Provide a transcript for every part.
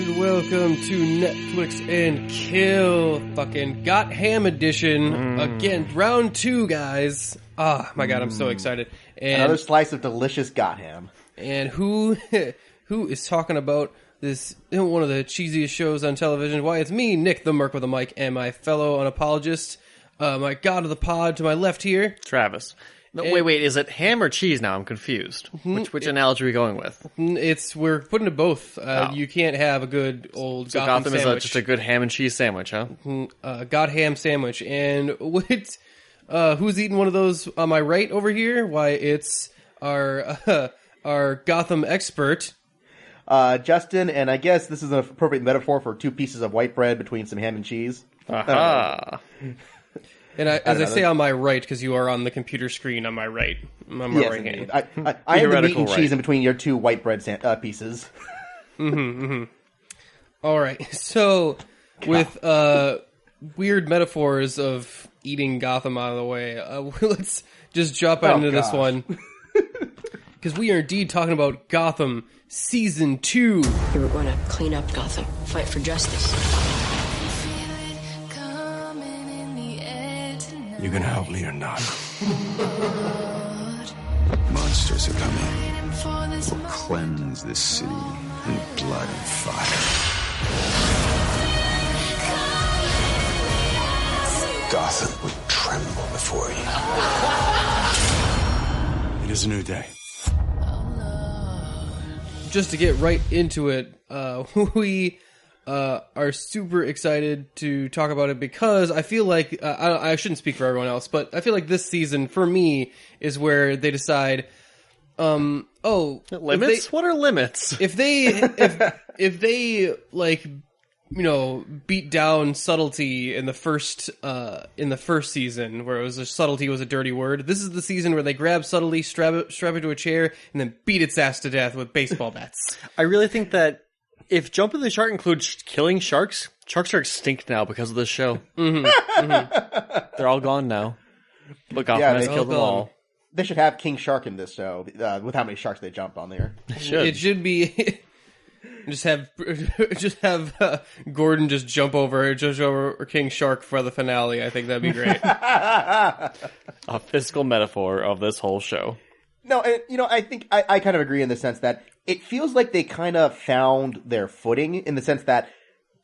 Welcome to Netflix and Kill, fucking Gotham edition. Again, round 2, guys. Ah, my god, I'm so excited. And another slice of delicious Gotham. And who is talking about this, one of the cheesiest shows on television? Why, it's me, Nick the Merc with a mic, and my fellow unapologist, my god of the pod to my left here. Travis. No, wait, is it ham or cheese now? I'm confused. Which analogy are we going with? We're putting it both. You can't have a good old Gotham Gotham sandwich. is just a good ham and cheese sandwich, huh? Gotham sandwich. And who's eating one of those on my right over here? Why, it's our Gotham expert, Justin, and I guess this is an appropriate metaphor for 2 pieces of white bread between some ham and cheese. Aha. And as I say on my right, because you are on the computer screen on my right. On my Yes, right indeed. hand. I am the meat and right. cheese in between your 2 white bread pieces. All right. So, with weird metaphors of eating Gotham out of the way, let's just jump right into this one. Because we are indeed talking about Gotham Season 2. You were going to clean up Gotham, fight for justice. You gonna help me or not? Monsters are coming. We'll cleanse this city in blood and fire. Gotham would tremble before you. It is a new day. Just to get right into it, we are super excited to talk about it because I feel like, I shouldn't speak for everyone else, but I feel like this season, for me, is where they decide, Limits? What are limits? if they, like, you know, beat down subtlety in the first season, where it was subtlety was a dirty word. This is the season where they grab subtlety, strap it to a chair, and then beat its ass to death with baseball bats. I really think that if Jumping the Shark includes killing sharks are extinct now because of this show. They're all gone now. But Gotham has killed them all. They should have King Shark in this show, with how many sharks they jump on there. It should be just have Gordon just jump over King Shark for the finale. I think that'd be great. A physical metaphor of this whole show. No, and, I think I kind of agree in the sense that it feels like they kind of found their footing in the sense that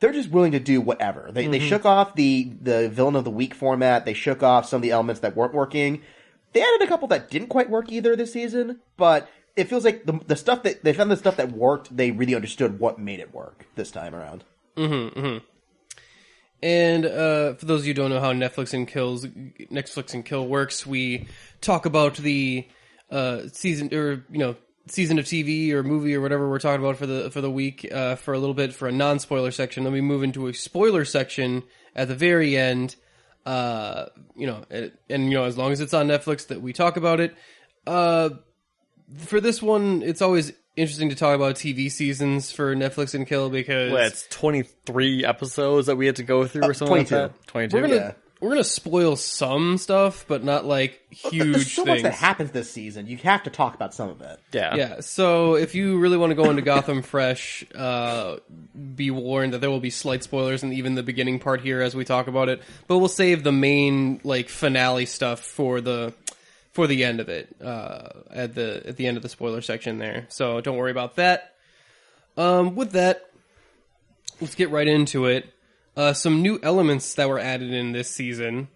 they're just willing to do whatever. They shook off the villain of the week format. They shook off some of the elements that weren't working. They added a couple that didn't quite work either this season, but it feels like the stuff that they found the stuff that worked, they really understood what made it work this time around. And for those of you who don't know how Netflix and Kill works, we talk about the season of TV or movie or whatever we're talking about for the week for a little bit for a non-spoiler section. Then we move into a spoiler section at the very end. As long as it's on Netflix that we talk about it. For this one, it's always interesting to talk about TV seasons for Netflix and Kill because it's 23 episodes that we had to go through or something 22. like that. 22. We're gonna spoil some stuff, but not like huge There's so things. much that happens this season. You have to talk about some of it. Yeah. So if you really want to go into Gotham fresh, be warned that there will be slight spoilers in even the beginning part here as we talk about it. But we'll save the main finale stuff for the end of it at the end of the spoiler section there. So don't worry about that. With that, let's get right into it. Some new elements that were added in this season.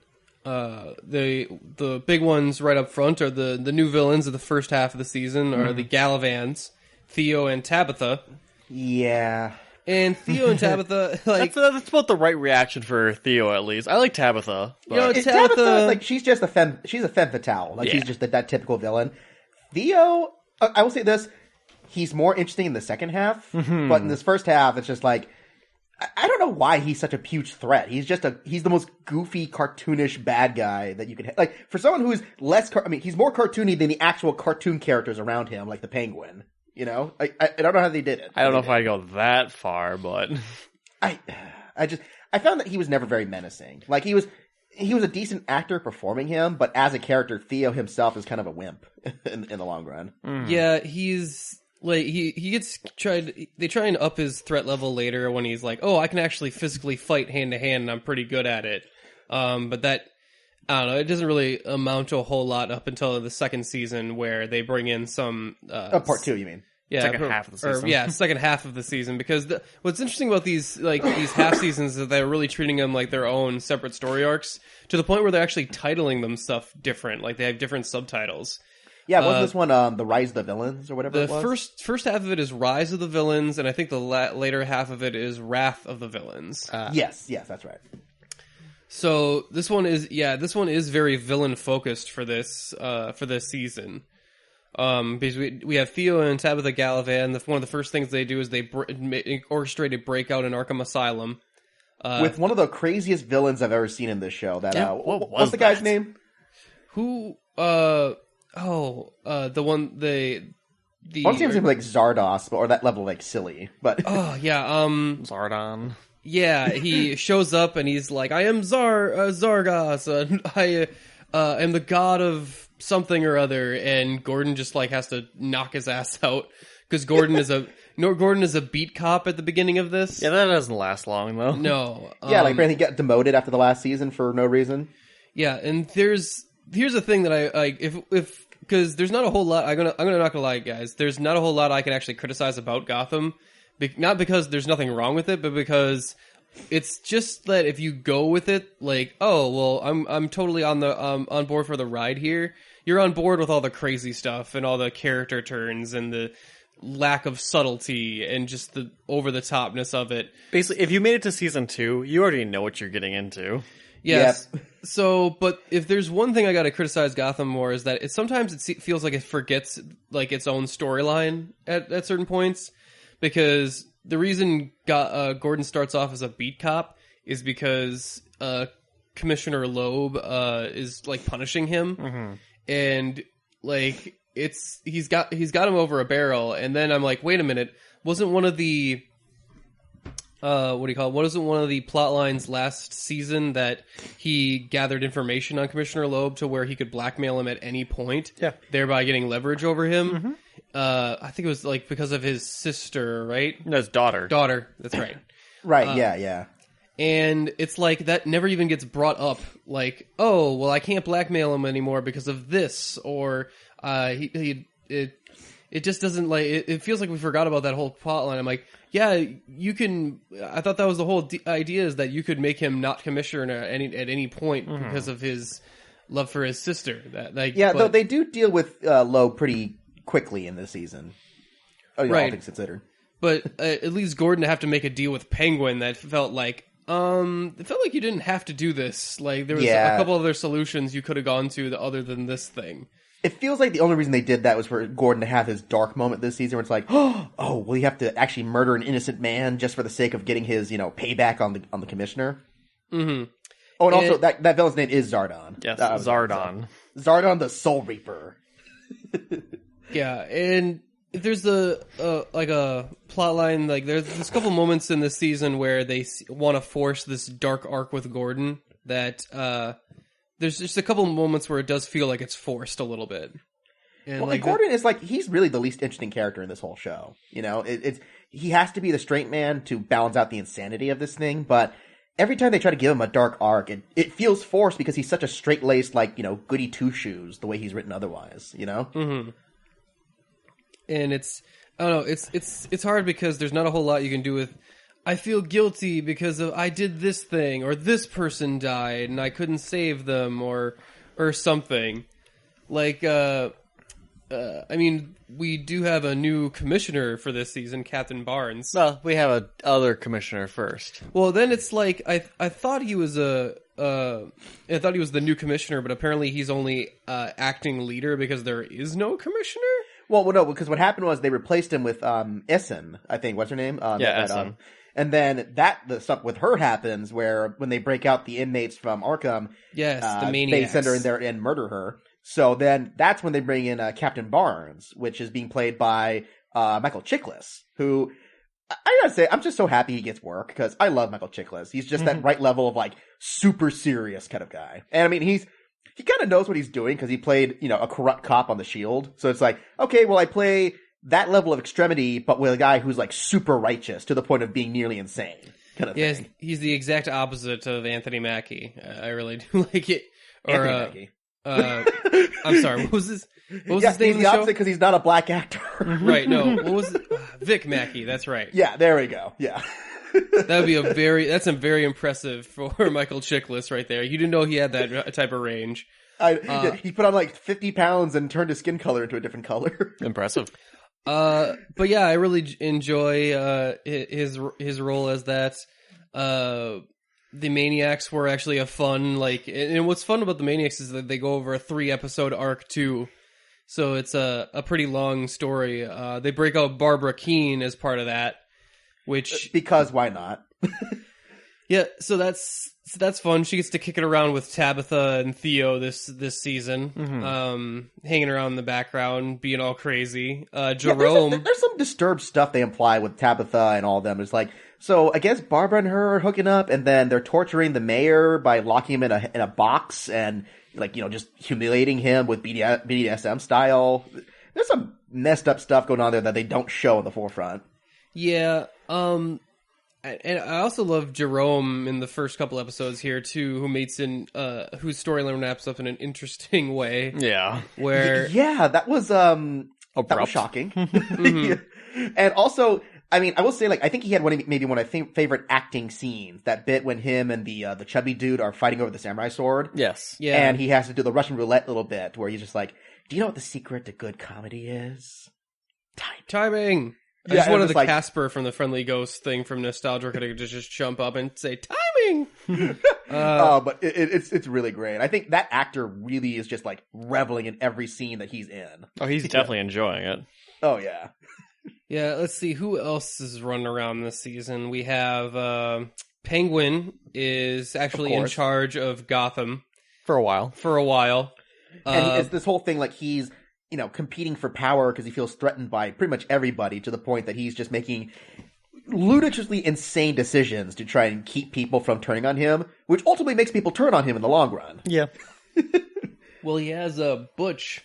The big ones right up front are the new villains of the first half of the season are the Galavans, Theo and Tabitha. Yeah. And Theo and Tabitha, that's about the right reaction for Theo, at least. I like Tabitha. But... Tabitha, she's just she's a femme fatale. She's just that typical villain. Theo, I will say this, he's more interesting in the second half, but in this first half, it's just like, I don't know why he's such a huge threat. He's the most goofy, cartoonish bad guy that you could for someone who's he's more cartoony than the actual cartoon characters around him, like the Penguin. I don't know how they did it. I don't know if I'd go that far, but I found that he was never very menacing. Like he was a decent actor performing him, but as a character, Theo himself is kind of a wimp in the long run. Yeah, he's like they try and up his threat level later when he's like, oh, I can actually physically fight hand to hand and I'm pretty good at it. But that, I don't know, it doesn't really amount to a whole lot up until the second season where they bring in some part 2, you mean? Yeah, second half of the season. Second half of the season. Because what's interesting about these half seasons is that they're really treating them like their own separate story arcs to the point where they're actually titling them stuff different. Like they have different subtitles. Yeah, wasn't this one The Rise of the Villains or whatever it was? The first half of it is Rise of the Villains, and I think the later half of it is Wrath of the Villains. Yes, that's right. So this one is very villain focused for this season. Because we have Theo and Tabitha Gallivan. One of the first things they do is they orchestrate a breakout in Arkham Asylum with one of the craziest villains I've ever seen in this show. What's the that guy's name? Who? The one the. I want to say like Zardos, or that level like silly, but oh yeah, Zardon. Yeah, he shows up and he's like, "I am Zargos. I am the god of something or other," and Gordon just like has to knock his ass out because Gordon is a beat cop at the beginning of this. Yeah, that doesn't last long though. No. Yeah, like apparently he got demoted after the last season for no reason. Yeah, and here's a thing that I like if because there's not a whole lot. I'm not gonna lie, guys. There's not a whole lot I can actually criticize about Gotham. Not because there's nothing wrong with it, but because it's just that if you go with it, like, oh well, I'm totally on board for the ride here. You're on board with all the crazy stuff and all the character turns and the lack of subtlety and just the over the topness of it. Basically, if you made it to season 2, you already know what you're getting into. Yes. Yep. So, but if there's one thing I got to criticize Gotham more is that sometimes it feels like it forgets like its own storyline at certain points. Because the reason Gordon starts off as a beat cop is because Commissioner Loeb is like punishing him, and like he's got him over a barrel. And then I'm like, wait a minute, wasn't one of the wasn't one of the plot lines last season that he gathered information on Commissioner Loeb to where he could blackmail him at any point, thereby getting leverage over him? I think it was like because of his sister, right? No, his daughter. That's right. Right, yeah. And it's like that never even gets brought up. Like, oh, well, I can't blackmail him anymore because of this, or it just doesn't like. It feels like we forgot about that whole plot line. I'm like, yeah, you can. I thought that was the whole idea, is that you could make him not commissioner at any point because of his love for his sister. Though they do deal with Loeb pretty quickly in this season. All things considered. But at least Gordon to have to make a deal with Penguin that felt like you didn't have to do this. Like there was a couple other solutions you could have gone to other than this thing. It feels like the only reason they did that was for Gordon to have his dark moment this season where it's like, oh, well, you have to actually murder an innocent man just for the sake of getting his, payback on the commissioner. Mm-hmm. Oh, and also that villain's name is Zardon. Yes, Zardon. Zardon the Soul Reaper. Yeah, and there's a plot line, like there's a couple moments in this season where they want to force this dark arc with Gordon that there's just a couple moments where it does feel like it's forced a little bit. And Gordon is like, he's really the least interesting character in this whole show. He has to be the straight man to balance out the insanity of this thing, but every time they try to give him a dark arc, it feels forced because he's such a straight-laced, goody two-shoes, the way he's written otherwise, Mm-hmm. And I don't know, it's hard because there's not a whole lot you can do with, I feel guilty because of I did this thing, or this person died and I couldn't save them, or something. Like, I mean, we do have a new commissioner for this season, Captain Barnes. Well, we have a other commissioner first. Well, then it's like, I thought he was I thought he was the new commissioner, but apparently he's only acting leader because there is no commissioner? Well, no, because what happened was they replaced him with Essen, I think. What's her name? Essen. And then the stuff with her happens where when they break out the inmates from Arkham, the maniacs, they send her in there and murder her. So then that's when they bring in Captain Barnes, which is being played by Michael Chiklis, who I gotta say, I'm just so happy he gets work because I love Michael Chiklis. He's just that right level of super serious kind of guy. And I mean, he kind of knows what he's doing because he played, a corrupt cop on The Shield. So it's like, okay, well, I play that level of extremity, but with a guy who's like super righteous to the point of being nearly insane. Kind of thing. He's the exact opposite of Anthony Mackie. I really do like it. Or, Anthony Mackie. I'm sorry. What was his name? He's in the opposite because he's not a black actor. Right. No. What was it? Vic Mackey. That's right. Yeah. There we go. Yeah. That would be that's a very impressive for Michael Chiklis right there. You didn't know he had that type of range. He put on like 50 pounds and turned his skin color into a different color. Impressive. But yeah, I really enjoy his role as that. The Maniacs were actually a fun, like, and what's fun about the Maniacs is that they go over a 3-episode arc too. So it's a pretty long story. They break out Barbara Keene as part of that, which because why not? Yeah, so that's fun. She gets to kick it around with Tabitha and Theo this season, hanging around in the background, being all crazy. Jerome, there's some disturbed stuff they imply with Tabitha and all of them. It's like, so I guess Barbara and her are hooking up, and then they're torturing the mayor by locking him in a box and like just humiliating him with BDSM style. There's some messed up stuff going on there that they don't show in the forefront. Yeah. And I also love Jerome in the first couple episodes here too, who mates in whose storyline wraps up in an interesting way. Yeah. Where that was shocking. And also, I mean, I will say, like, I think he had one of my favorite acting scenes. That bit when him and the chubby dude are fighting over the samurai sword. Yes. Yeah. And he has to do the Russian roulette little bit where he's just like, "Do you know what the secret to good comedy is? Timing." I just wanted the Casper from the Friendly Ghost thing from Nostalgia to just jump up and say, timing! But it's really great. I think that actor really is just, like, reveling in every scene that he's in. Oh, he's definitely enjoying it. Oh, yeah. Yeah, let's see. Who else is running around this season? We have Penguin is actually in charge of Gotham. For a while. And it's this whole thing, like, he's competing for power because he feels threatened by pretty much everybody to the point that he's just making ludicrously insane decisions to try and keep people from turning on him, which ultimately makes people turn on him in the long run. Yeah. Well, he has Butch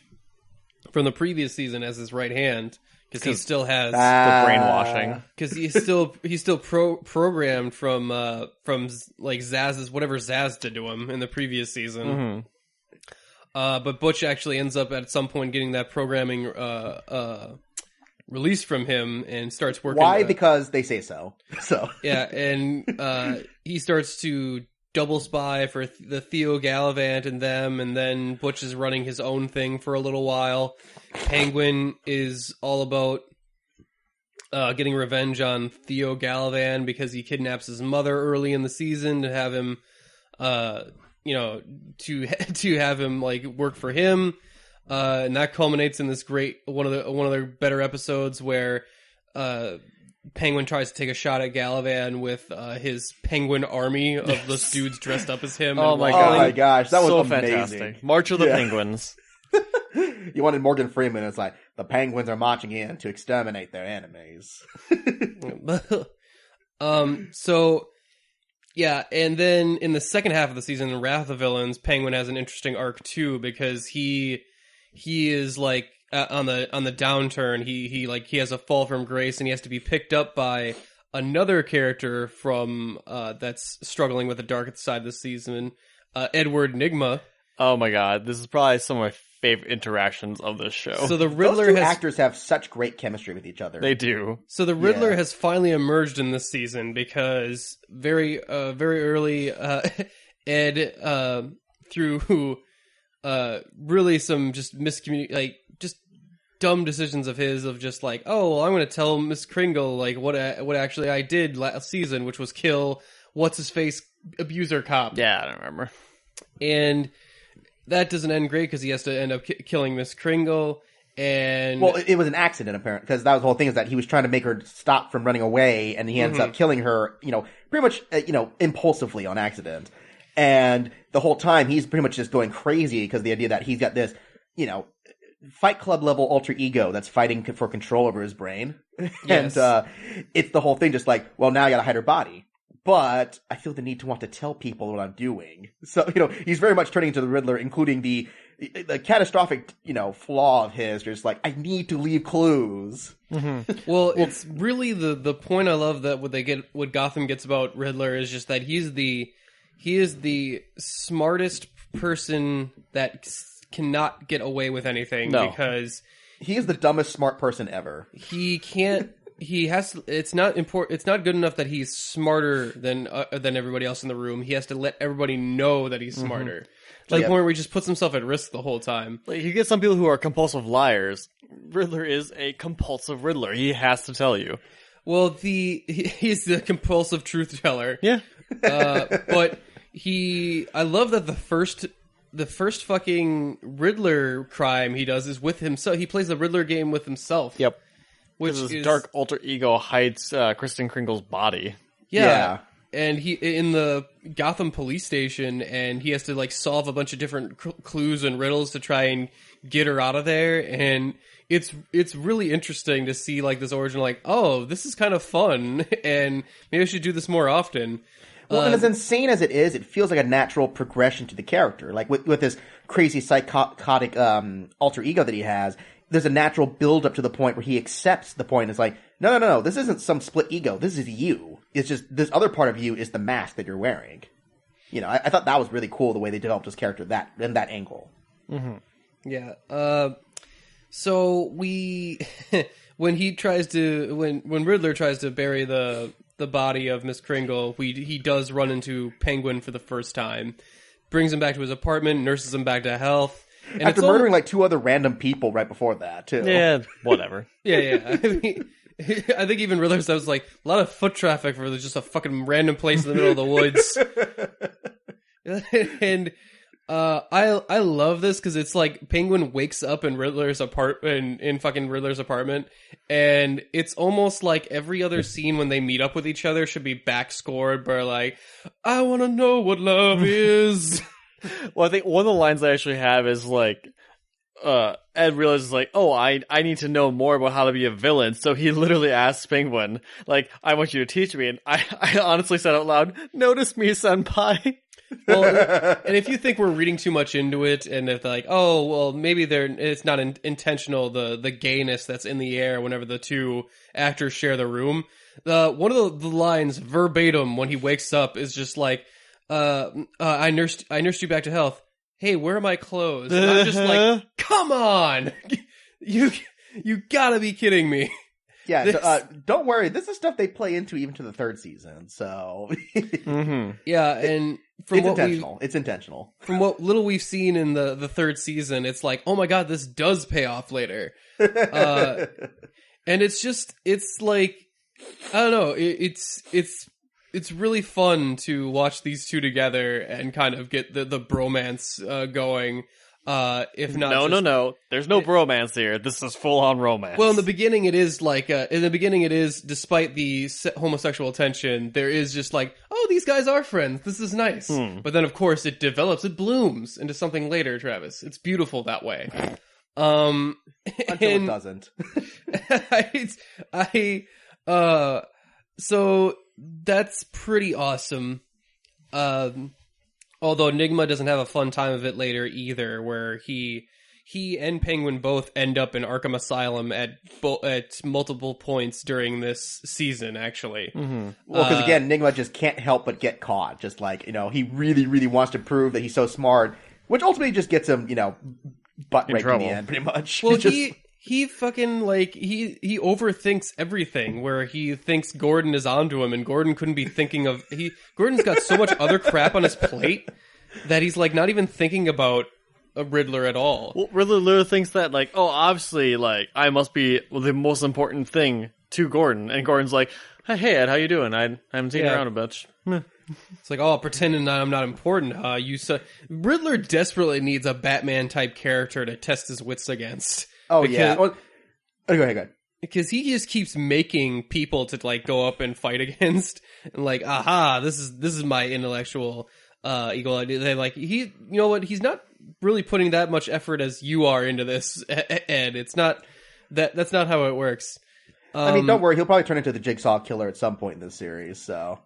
from the previous season as his right hand because he still has the brainwashing. Because he's still programmed from like Zaz's whatever Zaz did to him in the previous season. Mm-hmm. But Butch actually ends up at some point getting that programming released from him and starts working. Why? Because they say so. So yeah, and he starts to double spy for the Theo Gallivant and them, and then Butch is running his own thing for a little while. Penguin is all about getting revenge on Theo Gallivant because he kidnaps his mother early in the season to have him to have him like work for him, and that culminates in this great one of the better episodes where Penguin tries to take a shot at Gallivant with his penguin army of those dudes dressed up as him. Oh and my gosh, that was so amazing. Fantastic! March of the Penguins. You wanted Morgan Freeman. It's like the Penguins are marching in to exterminate their enemies. So. Yeah, and then in the second half of the season, in Wrath of the Villains, Penguin has an interesting arc too because he is like on the downturn. He has a fall from grace and he has to be picked up by another character from that's struggling with the dark side this season, Edward Nygma. Oh my god, this is probably some of my favorite interactions of this show. So the Riddler actors have such great chemistry with each other. They do. So the Riddler has finally emerged in this season because very early Ed through really some just just dumb decisions of his of just like, oh, well, I'm going to tell Miss Kringle like what actually I did last season, which was kill what's his face abuser cop. Yeah, I don't remember. And that doesn't end great because he has to end up killing Miss Kringle. And well, it was an accident, apparently, because that was the whole thing is that he was trying to make her stop from running away, and he ends up killing her, pretty much, impulsively on accident. And the whole time, he's pretty much just going crazy because the idea that he's got this, Fight Club level alter ego that's fighting for control over his brain. Yes. And it's the whole thing just like, well, now I gotta hide her body. But I feel the need to want to tell people what I'm doing. So, he's very much turning into the Riddler, including the the catastrophic, flaw of his, just like, I need to leave clues. Mm-hmm. Well, it's really the point I love that what Gotham gets about Riddler is just that he is the smartest person that cannot get away with anything because he is the dumbest smart person ever. He can't. He has. It's not important. It's not good enough that he's smarter than everybody else in the room. He has to let everybody know that he's smarter. To the point where he just puts himself at risk the whole time. Like, you get some people who are compulsive liars. Riddler is a compulsive Riddler. He has to tell you. Well, he's the compulsive truth teller. Yeah. But I love that the first fucking Riddler crime he does is with himself. He plays the Riddler game with himself. Yep. Which his dark alter ego hides Kristen Kringle's body. Yeah. And he in the Gotham police station, and he has to like solve a bunch of different clues and riddles to try and get her out of there. And it's really interesting to see like this origin, like, oh, this is kind of fun, and maybe I should do this more often. Well, and as insane as it is, it feels like a natural progression to the character. Like with this crazy psychotic alter ego that he has, there's a natural build up to the point where he accepts the point. It's like, no, this isn't some split ego. This is you. It's just this other part of you is the mask that you're wearing. I thought that was really cool the way they developed his character in that angle. Mm-hmm. Yeah. So when Riddler tries to bury the body of Miss Kringle, he does run into Penguin for the first time, brings him back to his apartment, nurses him back to health. And after murdering like 2 other random people right before that, too. Yeah, whatever. Yeah. I think even Riddler was like, a lot of foot traffic for just a fucking random place in the middle of the woods. And I love this because it's like Penguin wakes up in Riddler's apartment, in fucking Riddler's apartment, and it's almost like every other scene when they meet up with each other should be backscored by like, I want to know what love is. Well, I think one of the lines I actually have is like, Ed realizes like, oh, I need to know more about how to be a villain. So he literally asks Penguin, like, I want you to teach me. And I honestly said out loud, notice me, senpai. Well, and if you think we're reading too much into it, and if like, oh, well, maybe it's not intentional, the gayness that's in the air whenever the two actors share the room. One of the lines verbatim when he wakes up is just like, I nursed you back to health. Hey, where are my clothes? And I'm just like, come on! You gotta be kidding me. Yeah, don't worry. This is stuff they play into even to the 3rd season, so... Mm-hmm. Yeah, and it's intentional. From what little we've seen in the 3rd season, it's like, oh my god, this does pay off later. And it's like, I don't know, it's really fun to watch these two together and kind of get the bromance going. If not, no, there's no bromance here. This is full on romance. Well, in the beginning, it is like despite the homosexual tension, there is just like, oh, these guys are friends. This is nice. But then, of course, it blooms into something later. Travis, it's beautiful that way. Until it doesn't. So that's pretty awesome. Although Nigma doesn't have a fun time of it later either, where he and Penguin both end up in Arkham Asylum at multiple points during this season, actually. Mm-hmm. Well, because again, Nigma just can't help but get caught. Just like, he really, really wants to prove that he's so smart, which ultimately just gets him, butt raked in the end, pretty much. Well, he fucking, like, he overthinks everything, where he thinks Gordon is onto him, and Gordon couldn't be thinking of... Gordon's got so much other crap on his plate that he's, like, not even thinking about a Riddler at all. Well, Riddler literally thinks that, like, oh, obviously, like, I must be the most important thing to Gordon. And Gordon's like, hey, Ed, how you doing? I haven't seen you around a bunch. It's like, oh, pretending that I'm not important, huh? Riddler desperately needs a Batman-type character to test his wits against. Oh, yeah. Well, go ahead. Because he just keeps making people to, like, go up and fight against. And, like, aha, this is my intellectual equal idea. They're like, you know what? He's not really putting that much effort as you are into this, Ed. It's not... That's not how it works. I mean, don't worry. He'll probably turn into the Jigsaw Killer at some point in this series, so...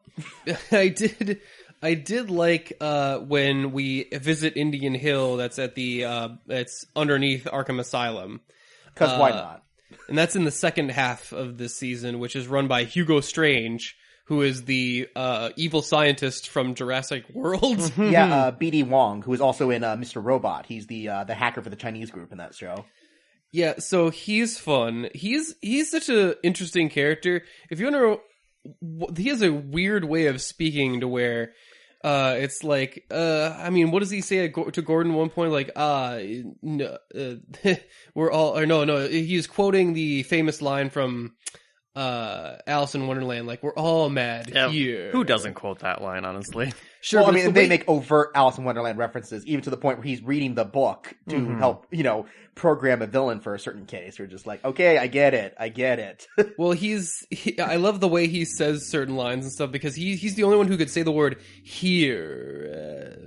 I did I did like when we visit Indian Hill. That's at the it's underneath Arkham Asylum. Because why not? And that's in the second half of this season, which is run by Hugo Strange, who is the evil scientist from Jurassic World. Yeah, BD Wong, who is also in Mr. Robot. He's the hacker for the Chinese group in that show. Yeah, so he's fun. He's such an interesting character. If you want to, he has a weird way of speaking to where it's like, I mean, what does he say to Gordon at one point? Like, no, we're all, or no, he's quoting the famous line from Alice in Wonderland, like, we're all mad here. Who doesn't quote that line, honestly? Sure, well, I mean, they make overt Alice in Wonderland references, even to the point where he's reading the book to help, program a villain for a certain case. You're just like, okay, I get it. Well, I love the way he says certain lines and stuff, because he's the only one who could say the word here,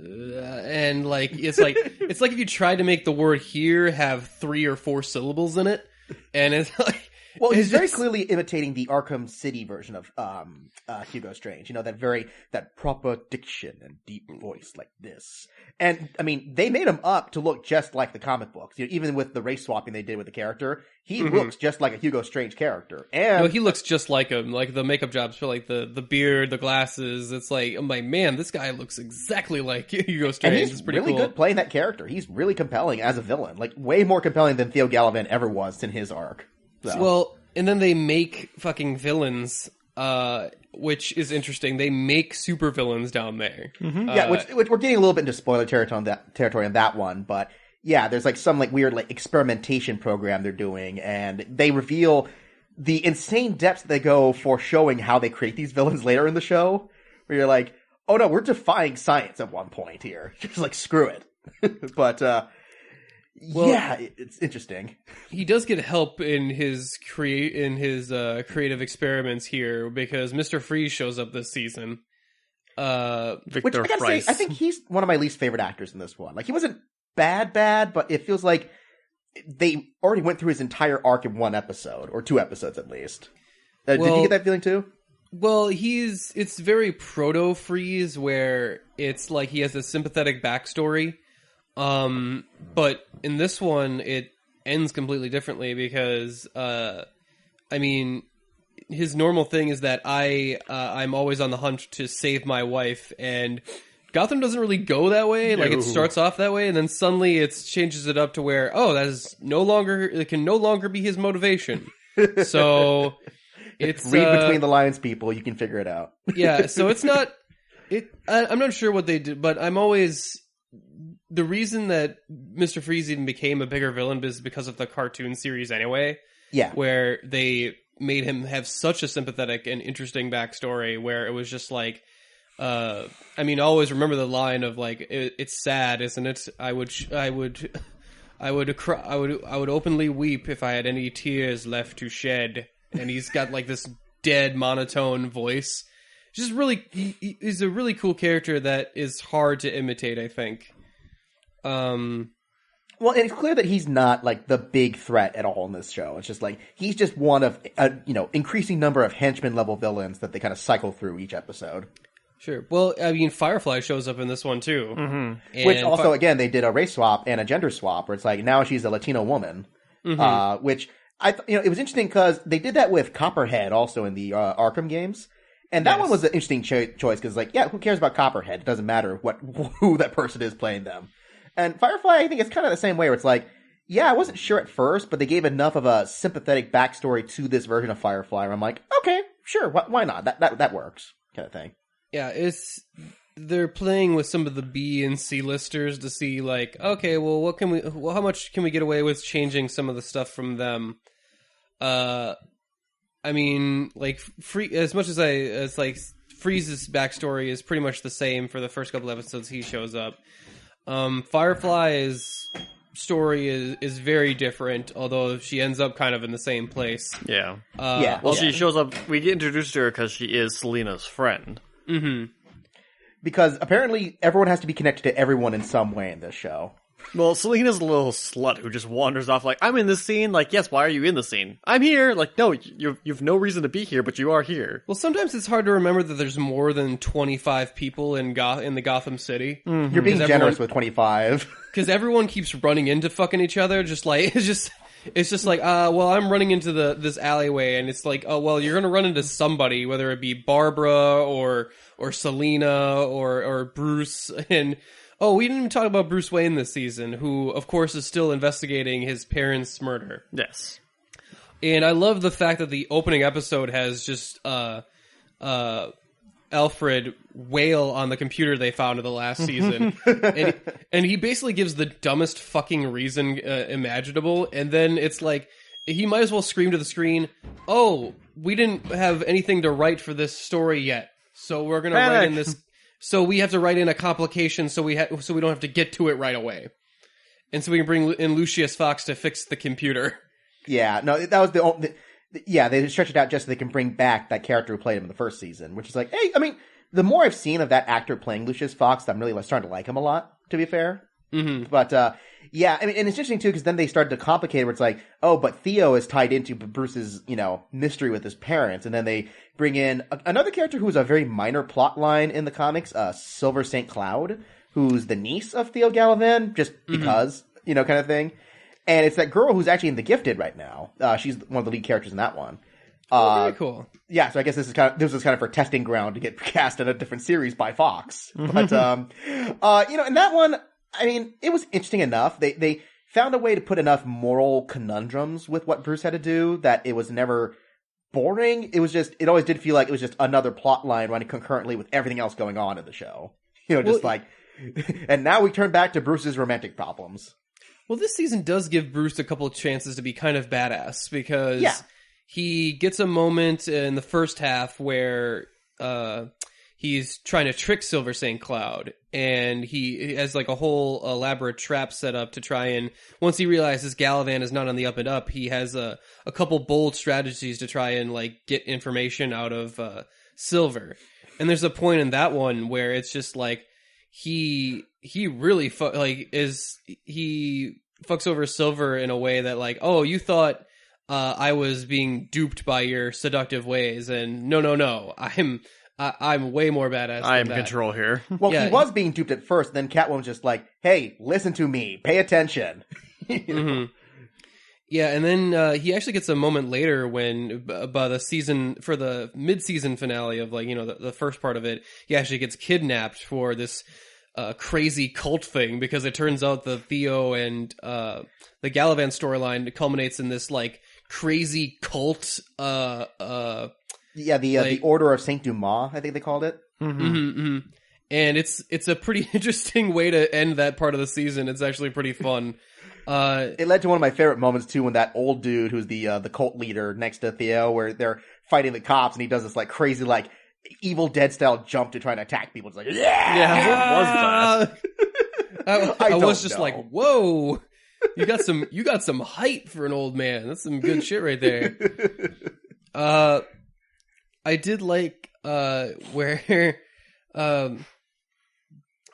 and like it's like if you tried to make the word here have 3 or 4 syllables in it, and it's like. Well, he's very clearly imitating the Arkham City version of Hugo Strange. That proper diction and deep voice like this. And, I mean, they made him up to look just like the comic books. Even with the race swapping they did with the character, he looks just like a Hugo Strange character. And no, he looks just like him. Like, the makeup jobs for, like, the beard, the glasses. It's like, I'm like, man, this guy looks exactly like Hugo Strange. And he's pretty really cool. good playing that character. He's really compelling as a villain. Like, way more compelling than Theo Galavant ever was in his arc. So. Well, and then they make fucking villains, which is interesting. They make super villains down there. Yeah, which we're getting a little bit into spoiler territory on that one, but yeah, there's like some like weird like experimentation program they're doing, and they reveal the insane depths they go for showing how they create these villains later in the show, where you're like, oh no, we're defying science at one point here. Just like, screw it. But, well, yeah, it's interesting. He does get help in his creative experiments here, because Mr. Freeze shows up this season. Which I gotta say, I think he's one of my least favorite actors in this one. Like, he wasn't bad, but it feels like they already went through his entire arc in one episode, or 2 episodes at least. Did you get that feeling too? Well, it's very proto-Freeze, where it's like he has a sympathetic backstory. But in this one, it ends completely differently, because, I mean, his normal thing is that I'm always on the hunt to save my wife, and Gotham doesn't really go that way. Like, it starts off that way, and then suddenly it changes it up to where, it can no longer be his motivation. So, it's... Read between the lines, people, you can figure it out. Yeah, so it's not... I'm not sure what they did, but I'm always... The reason that Mr. Freeze even became a bigger villain is because of the cartoon series anyway. Yeah. Where they made him have such a sympathetic and interesting backstory, where it was just like, I mean, I always remember the line of like, it's sad, isn't it? I would openly weep if I had any tears left to shed. And he's got like this dead monotone voice. Just really, he's a really cool character that is hard to imitate, I think. Well, and it's clear that he's not like the big threat at all in this show. It's just like he's just one of a increasing number of henchman level villains that they kind of cycle through each episode. Sure. Well, I mean, Firefly shows up in this one too, which also again they did a race swap and a gender swap, where it's like now she's a Latino woman, which it was interesting because they did that with Copperhead also in the Arkham games. And that one was an interesting choice because, like, yeah, who cares about Copperhead? It doesn't matter who that person is playing them. And Firefly, I think it's kind of the same way, where it's like, yeah, I wasn't sure at first, but they gave enough of a sympathetic backstory to this version of Firefly, where I'm like, okay, sure, why not? That works, kind of thing. Yeah, they're playing with some of the B and C listers to see, like, okay, well, how much can we get away with changing some of the stuff from them? I mean, like, as much as like Freeze's backstory is pretty much the same for the first couple episodes he shows up. Firefly's story is very different, although she ends up kind of in the same place. Yeah. Well, she shows up. We get introduced to her because she is Selina's friend. Mm-hmm. Because apparently everyone has to be connected to everyone in some way in this show. Well, Selena's a little slut who just wanders off like, I'm in this scene. Like, yes, why are you in the scene? I'm here. Like, no, you've no reason to be here, but you are here. Well, sometimes it's hard to remember that there's more than 25 people in the Gotham City. Mm-hmm. You're being generous with 25. Because everyone keeps running into fucking each other, just like, it's just like, well, I'm running into this alleyway, and it's like, oh, well, you're gonna run into somebody, whether it be Barbara or Selena or Bruce, and oh, we didn't even talk about Bruce Wayne this season, who, of course, is still investigating his parents' murder. Yes. And I love the fact that the opening episode has just Alfred wail on the computer they found in the last season. and he basically gives the dumbest fucking reason imaginable, and then it's like, he might as well scream to the screen, oh, we didn't have anything to write for this story yet, so we're gonna write in this... So we have to write in a complication so we don't have to get to it right away. And so we can bring in Lucius Fox to fix the computer. Yeah, no, that was the only... Yeah, they stretched it out just so they can bring back that character who played him in the first season, which is like, hey, I mean, the more I've seen of that actor playing Lucius Fox, I'm really starting to like him a lot, to be fair. Mm-hmm. But, yeah, I mean, and it's interesting, too, because then they started to complicate it, where it's like, oh, but Theo is tied into Bruce's, mystery with his parents, and then they bring in another character who's a very minor plot line in the comics, Silver St. Cloud, who's the niece of Theo Gallivan, just because, kind of thing. And it's that girl who's actually in The Gifted right now. She's one of the lead characters in that one. Very cool. Yeah, so I guess this was kind of her testing ground to get cast in a different series by Fox. But, in that one, I mean, it was interesting enough. They found a way to put enough moral conundrums with what Bruce had to do that it was never boring. It was just, it always did feel like it was just another plot line running concurrently with everything else going on in the show. And now we turn back to Bruce's romantic problems. Well, this season does give Bruce a couple of chances to be kind of badass, because he gets a moment in the first half where he's trying to trick Silver St. Cloud, and he has like a whole elaborate trap set up to try and, once he realizes Gallivan is not on the up and up, he has a couple bold strategies to try and like get information out of Silver. And there's a point in that one where it's just like, he really he fucks over Silver in a way that like, oh, you thought I was being duped by your seductive ways, and no, I'm way more badass. I am than in control here. Well, he was being duped at first, then Catwoman's just like, hey, listen to me, pay attention. Mm-hmm. Yeah, and then he actually gets a moment later when, by the season, for the mid-season finale of, like, the first part of it, he actually gets kidnapped for this crazy cult thing, because it turns out the Theo and the Gallivan storyline culminates in this, like, crazy cult, the Order of Saint Dumas, I think they called it. Mm-hmm. Mm-hmm. And it's a pretty interesting way to end that part of the season. It's actually pretty fun. It led to one of my favorite moments too, when that old dude who's the cult leader next to Theo, where they're fighting the cops, and he does this like crazy like Evil Dead style jump to try and attack people. It's like, what was that? I was just like, whoa, you got some height for an old man. That's some good shit right there. I did like where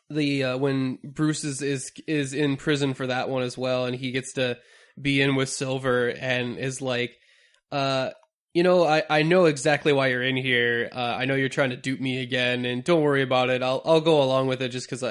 when Bruce is in prison for that one as well, and he gets to be in with Silver and is like, I know exactly why you're in here. I know you're trying to dupe me again, and don't worry about it. I'll go along with it just because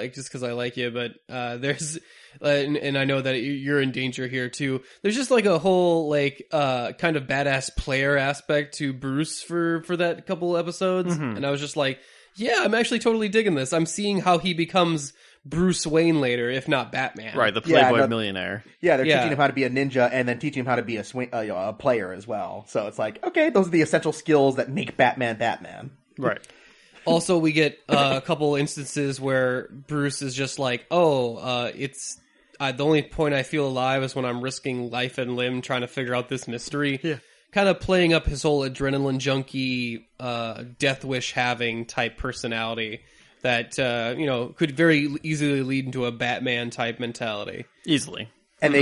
I like you. But there's and I know that you're in danger here too. There's just like a whole like kind of badass player aspect to Bruce for that couple episodes, and I was just like, yeah, I'm actually totally digging this. I'm seeing how he becomes Bruce Wayne later, if not Batman. Right, the Playboy millionaire. Yeah, they're teaching him how to be a ninja, and then teaching him how to be a player as well. So it's like, okay, those are the essential skills that make Batman Batman. Right. Also, we get a couple instances where Bruce is just like, it's the only point I feel alive is when I'm risking life and limb trying to figure out this mystery. Yeah. Kind of playing up his whole adrenaline junkie, death wish having type personality that, could very easily lead into a Batman type mentality. Easily. And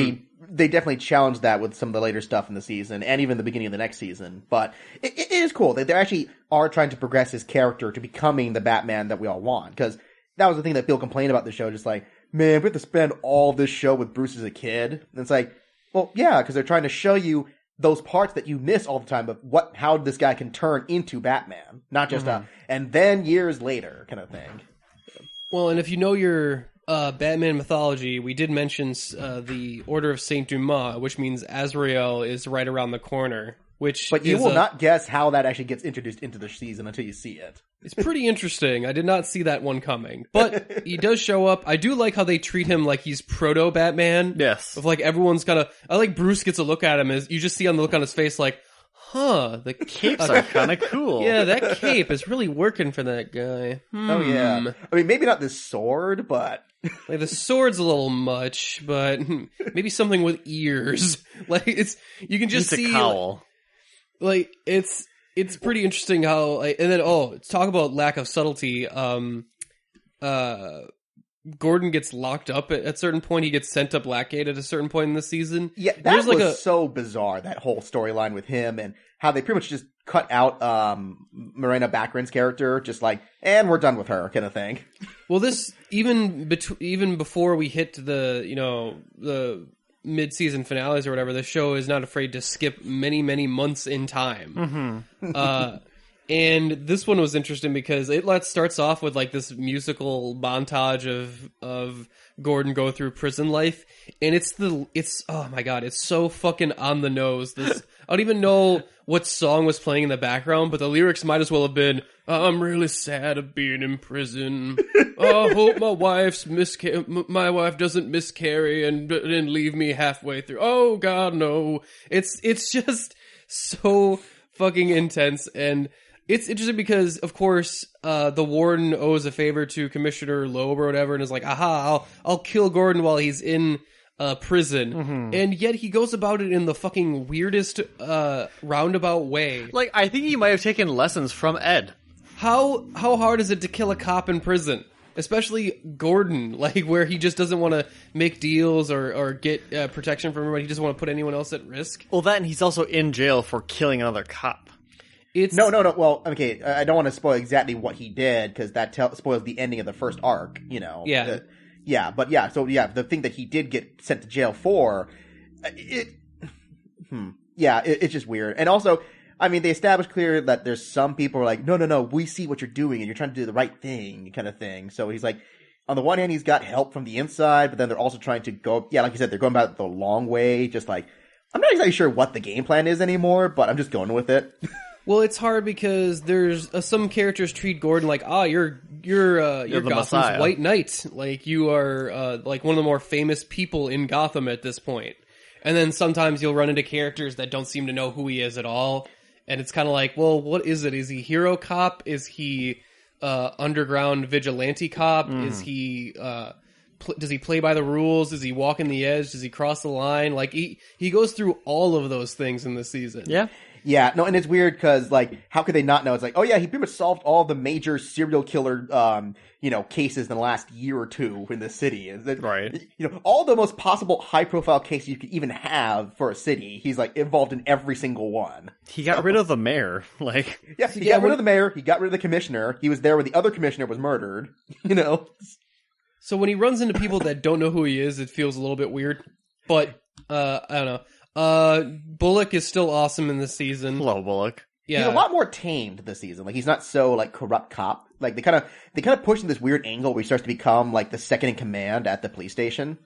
they definitely challenged that with some of the later stuff in the season, and even the beginning of the next season. But it is cool. They actually are trying to progress his character to becoming the Batman that we all want. Because that was the thing that Bill complained about the show, just like, man, we have to spend all this show with Bruce as a kid. And it's like, well, yeah, because they're trying to show you those parts that you miss all the time of how this guy can turn into Batman. Not just and then years later kind of thing. Well, and if you know your Batman mythology, we did mention the Order of Saint Dumas, which means Azrael is right around the corner. But you will not guess how that actually gets introduced into the season until you see it. It's pretty interesting. I did not see that one coming. But he does show up. I do like how they treat him like he's proto-Batman. Yes. Of like everyone's kind of... I like Bruce gets a look at him. You just see on the look on his face like, the capes are kind of cool. Yeah, that cape is really working for that guy. Oh, yeah. I mean, maybe not this sword, but... Like, the sword's a little much, but maybe something with ears. Like, you can just see... a cowl. Like, it's pretty interesting how, like, and then, talk about lack of subtlety. Gordon gets locked up at a certain point. He gets sent to Blackgate at a certain point in the season. Yeah, that was so bizarre, that whole storyline with him, and how they pretty much just cut out Morena Baccarin's character, just like, and we're done with her, kind of thing. Well, this, even before we hit the mid-season finales or whatever, the show is not afraid to skip many, many months in time. And this one was interesting because it starts off with like this musical montage of Gordon go through prison life, and it's oh my god, it's so fucking on the nose. I don't even know what song was playing in the background, but the lyrics might as well have been, "I'm really sad of being in prison. I hope my wife doesn't miscarry and leave me halfway through. Oh god, no." It's just so fucking intense, and it's interesting because, of course, the warden owes a favor to Commissioner Loeb or whatever, and is like, "Aha, I'll kill Gordon while he's in prison," and yet he goes about it in the fucking weirdest roundabout way. Like, I think he might have taken lessons from Ed. How hard is it to kill a cop in prison? Especially Gordon, like, where he just doesn't want to make deals or get protection from everybody. He doesn't want to put anyone else at risk. Well, that, and he's also in jail for killing another cop. No. Well, okay, I don't want to spoil exactly what he did, because that spoils the ending of the first arc, you know. Yeah. The thing that he did get sent to jail for, it's just weird. And also, I mean, they established clearly that there's some people who are like, no, we see what you're doing, and you're trying to do the right thing, kind of thing. So he's like, on the one hand, he's got help from the inside, but then they're also trying to go, like you said, they're going about the long way, just like, I'm not exactly sure what the game plan is anymore, but I'm just going with it. Well, it's hard because there's some characters treat Gordon like, you're Gotham's Messiah. White Knight, like you are like one of the more famous people in Gotham at this point. And then sometimes you'll run into characters that don't seem to know who he is at all, and it's kind of like, well, what is it? Is he hero cop? Is he underground vigilante cop? Is he does he play by the rules? Does he walk in the edge? Does he cross the line? Like he goes through all of those things in this season. Yeah. Yeah, no, and it's weird because, like, how could they not know? It's like, oh yeah, he pretty much solved all the major serial killer, cases in the last year or two in the city. Right. All the most possible high-profile cases you could even have for a city, he's, like, involved in every single one. He got rid of the mayor, like... Yeah, he got rid of the mayor, he got rid of the commissioner, he was there when the other commissioner was murdered, So when he runs into people that don't know who he is, it feels a little bit weird. But, I don't know. Bullock is still awesome in this season. Hello, Bullock. Yeah. He's a lot more tamed this season. Like, he's not so, like, corrupt cop. Like, they kind of push in this weird angle where he starts to become, like, the second in command at the police station.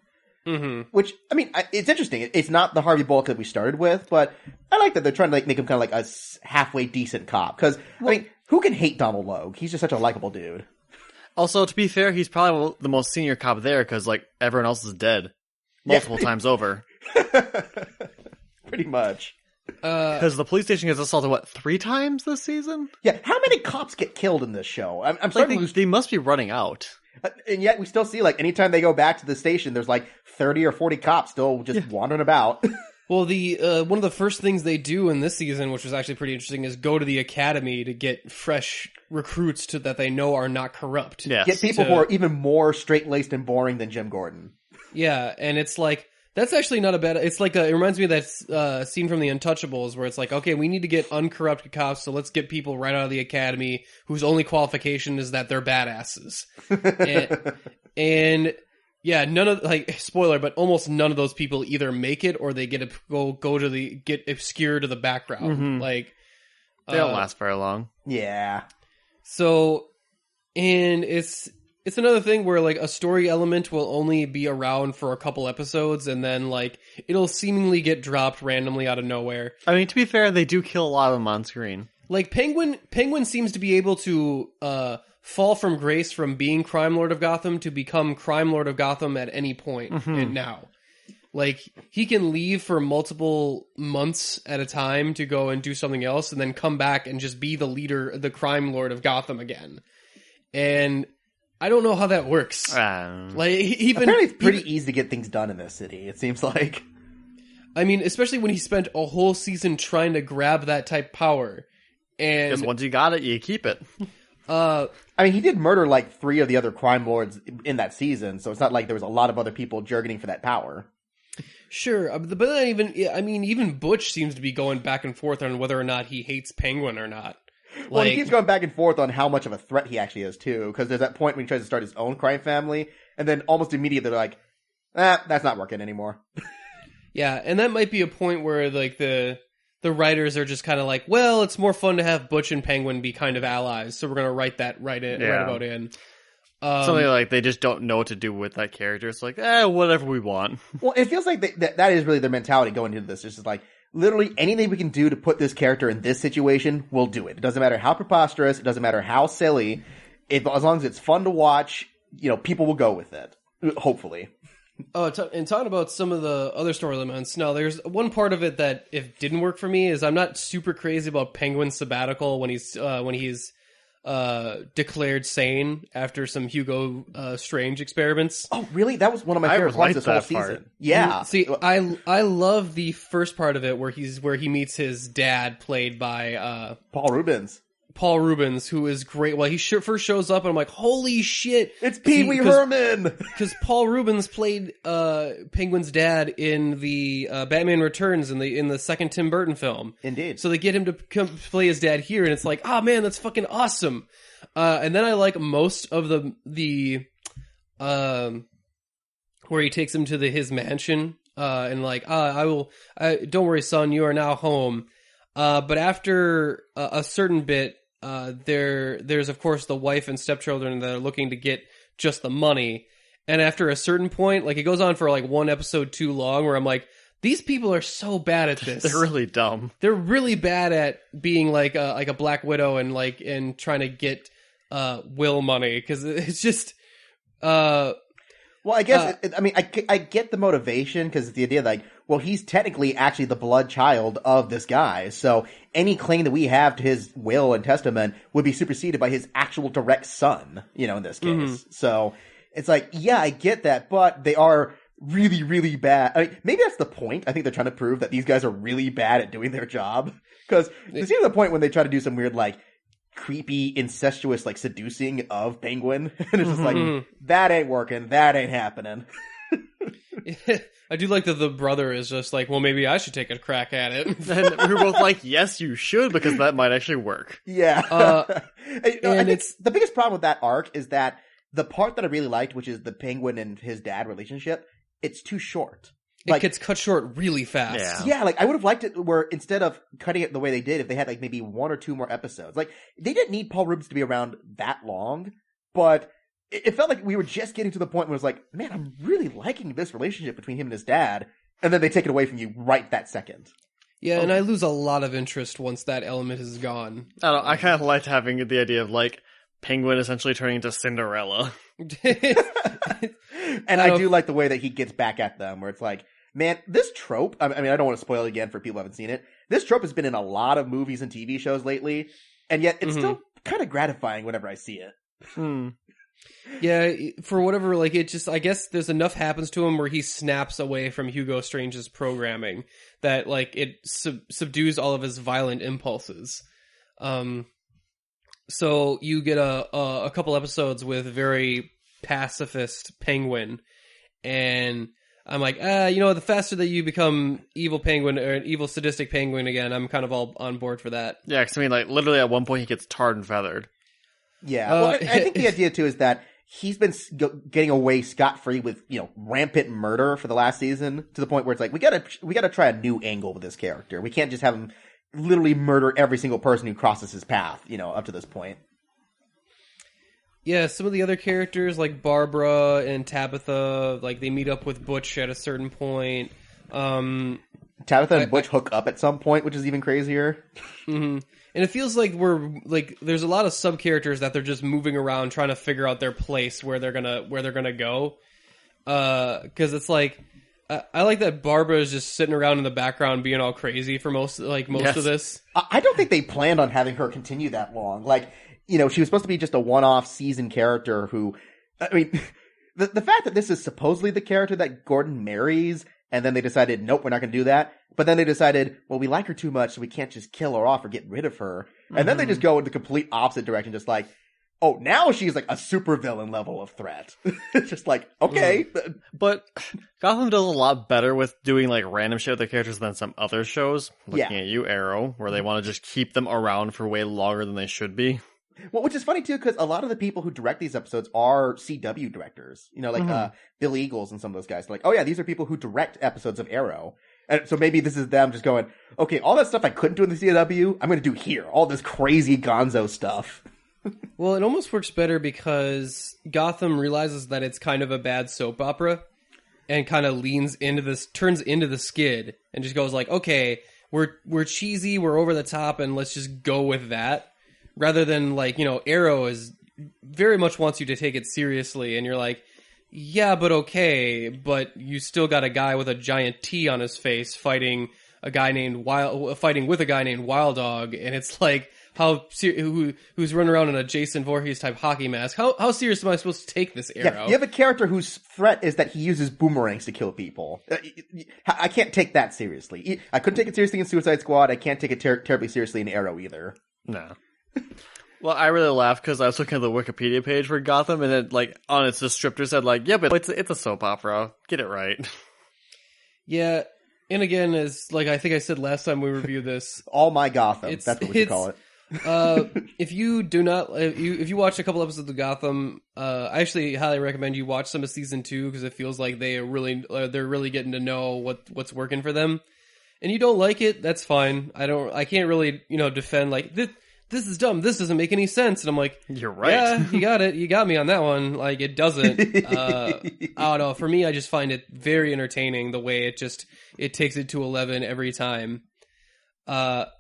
Mm-hmm. Which, I mean, it's interesting. It's not the Harvey Bullock that we started with, but I like that they're trying to, like, make him kind of like a halfway decent cop. Because, I mean, who can hate Donald Logue? He's just such a likable dude. Also, to be fair, he's probably the most senior cop there because, like, everyone else is dead multiple times over. Pretty much. Because the police station gets assaulted, 3 times this season? Yeah, how many cops get killed in this show? I'm starting to lose... They must be running out. And yet we still see, like, anytime they go back to the station, there's, like, 30 or 40 cops still just wandering about. Well, one of the first things they do in this season, which was actually pretty interesting, is go to the academy to get fresh recruits that they know are not corrupt. Yes. Get people who are even more straight-laced and boring than Jim Gordon. Yeah, and it's like... That's actually not a bad... It's like it reminds me of that scene from The Untouchables where it's like, okay, we need to get uncorrupted cops, so let's get people right out of the academy whose only qualification is that they're badasses. and Yeah, none of spoiler, but almost none of those people either make it or they get obscure to the background. Like they don't last very long. Yeah. So, and it's another thing where like a story element will only be around for a couple episodes and then like it'll seemingly get dropped randomly out of nowhere. I mean, to be fair, they do kill a lot of them on screen. Like Penguin seems to be able to fall from grace from being Crime Lord of Gotham to become Crime Lord of Gotham at any point and now. Like, he can leave for multiple months at a time to go and do something else and then come back and just be the leader, the Crime Lord of Gotham again. And I don't know how that works. Like, apparently it's pretty easy to get things done in this city, it seems like. I mean, especially when he spent a whole season trying to grab that type power. And because once you got it, you keep it. I mean, he did murder like 3 of the other crime lords in that season, so it's not like there was a lot of other people jargoning for that power. Sure, but then even Butch seems to be going back and forth on whether or not he hates Penguin or not. Well, he keeps going back and forth on how much of a threat he actually is, too, because there's that point when he tries to start his own crime family, and then almost immediately they're like, that's not working anymore. Yeah, and that might be a point where like the writers are just kind of like, well, it's more fun to have Butch and Penguin be kind of allies, so we're going to write about in. Something like they just don't know what to do with that character. It's like, whatever we want. Well, it feels like that is really their mentality going into this. It's just like, literally anything we can do to put this character in this situation, we'll do it. It doesn't matter how preposterous, it doesn't matter how silly. As long as it's fun to watch, people will go with it. Hopefully. Oh, and talking about some of the other story elements, no, there's one part of it that if didn't work for me is I'm not super crazy about Penguin's sabbatical when he's declared sane after some Hugo Strange experiments. Oh, really? That was one of my favorite parts of this whole season. Yeah. See, I love the first part of it where he meets his dad, played by Paul Rubens. Paul Rubens, who is great. Well, he first shows up, and I'm like, holy shit! It's Pee Wee Herman! Because Paul Rubens played Penguin's dad in the Batman Returns in the second Tim Burton film. Indeed. So they get him to come play his dad here, and it's like, oh man, that's fucking awesome. And then I like most of the where he takes him to his mansion, and like, don't worry, son, you are now home. But after a certain bit, there's of course the wife and stepchildren that are looking to get just the money. And after a certain point, like it goes on for like one episode too long where I'm like, these people are so bad at this. They're really dumb. They're really bad at being like a Black Widow and trying to get, Will money. Cause it's just, well, I guess, I get the motivation because the idea like, well, he's technically actually the blood child of this guy. So any claim that we have to his will and testament would be superseded by his actual direct son, in this case. Mm-hmm. So it's like, yeah, I get that, but they are really, really bad. I mean, maybe that's the point. I think they're trying to prove that these guys are really bad at doing their job. Because there's even a point when they try to do some weird, like, creepy, incestuous, like, seducing of Penguin. And it's just like, that ain't working. That ain't happening. I do like that the brother is just like, well, maybe I should take a crack at it. And we were both like, yes, you should, because that might actually work. Yeah. And it's the biggest problem with that arc is that the part that I really liked, which is the Penguin and his dad relationship, it's too short. It gets cut short really fast. Yeah, like I would have liked it where instead of cutting it the way they did, if they had like maybe 1 or 2 more episodes. Like they didn't need Paul Rubens to be around that long, but it felt like we were just getting to the point where it was like, man, I'm really liking this relationship between him and his dad, and then they take it away from you right that second. Yeah, and I lose a lot of interest once that element is gone. I don't know, I kind of liked having the idea of like Penguin essentially turning into Cinderella. And I do like the way that he gets back at them, where it's like, man, this trope, I mean, I don't want to spoil it again for people who haven't seen it. This trope has been in a lot of movies and TV shows lately, and yet it's still kind of gratifying whenever I see it. Yeah, for whatever, like, it just, I guess there's enough happens to him where he snaps away from Hugo Strange's programming that, like, it subdues all of his violent impulses. So you get a couple episodes with very pacifist Penguin, and I'm like, the faster that you become evil Penguin or an evil sadistic Penguin again, I'm kind of all on board for that. Yeah, because I mean, like, literally at one point he gets tarred and feathered. Yeah, well, I think the idea too is that he's been getting away scot-free with, rampant murder for the last season, to the point where it's like, we gotta try a new angle with this character. We can't just have him literally murder every single person who crosses his path, up to this point. Yeah, some of the other characters, like Barbara and Tabitha, like, they meet up with Butch at a certain point. Tabitha and Butch hook up at some point, which is even crazier. Mm-hmm. And it feels like there's a lot of sub characters that they're just moving around trying to figure out their place where they're gonna go. Cause it's like, I like that Barbara is just sitting around in the background being all crazy for most of this. I don't think they planned on having her continue that long. Like, she was supposed to be just a one-off season character who, I mean, the fact that this is supposedly the character that Gordon marries, and then they decided, nope, we're not going to do that. But then they decided, well, we like her too much, so we can't just kill her off or get rid of her. And then they just go in the complete opposite direction, just like, oh, now she's like a supervillain level of threat. It's just like, okay. But Gotham does a lot better with doing like random shit with their characters than some other shows. Looking at you, Arrow, where they want to just keep them around for way longer than they should be. Well, which is funny too, because a lot of the people who direct these episodes are CW directors. Bill Eagles and some of those guys. Like, oh yeah, these are people who direct episodes of Arrow. And so maybe this is them just going, okay, all that stuff I couldn't do in the CW, I'm going to do here. All this crazy gonzo stuff. Well, it almost works better because Gotham realizes that it's kind of a bad soap opera and kind of turns into the skid and just goes like, okay, we're cheesy, we're over the top, and let's just go with that. Rather than Arrow is very much wants you to take it seriously, and you're like, yeah, but okay, but you still got a guy with a giant T on his face fighting with a guy named Wild Dog, and it's like, who's running around in a Jason Voorhees type hockey mask? How serious am I supposed to take this Arrow? Yeah, you have a character whose threat is that he uses boomerangs to kill people. I can't take that seriously. I couldn't take it seriously in Suicide Squad. I can't take it terribly seriously in Arrow either. No. Well, I really laughed because I was looking at the Wikipedia page for Gotham, and it, on its descriptor said, yeah, but it's a soap opera. Get it right. Yeah, and again, as I think I said last time we reviewed this, All My Gotham. That's what we should call it. If you watch a couple episodes of Gotham, I actually highly recommend you watch some of season 2 because it feels like they're really getting to know what's working for them. And you don't like it, that's fine. I can't really defend this is dumb. This doesn't make any sense. And I'm like, you're right. Yeah, you got it. You got me on that one. It doesn't. I don't know. For me, I just find it very entertaining the way it takes it to 11 every time. Well,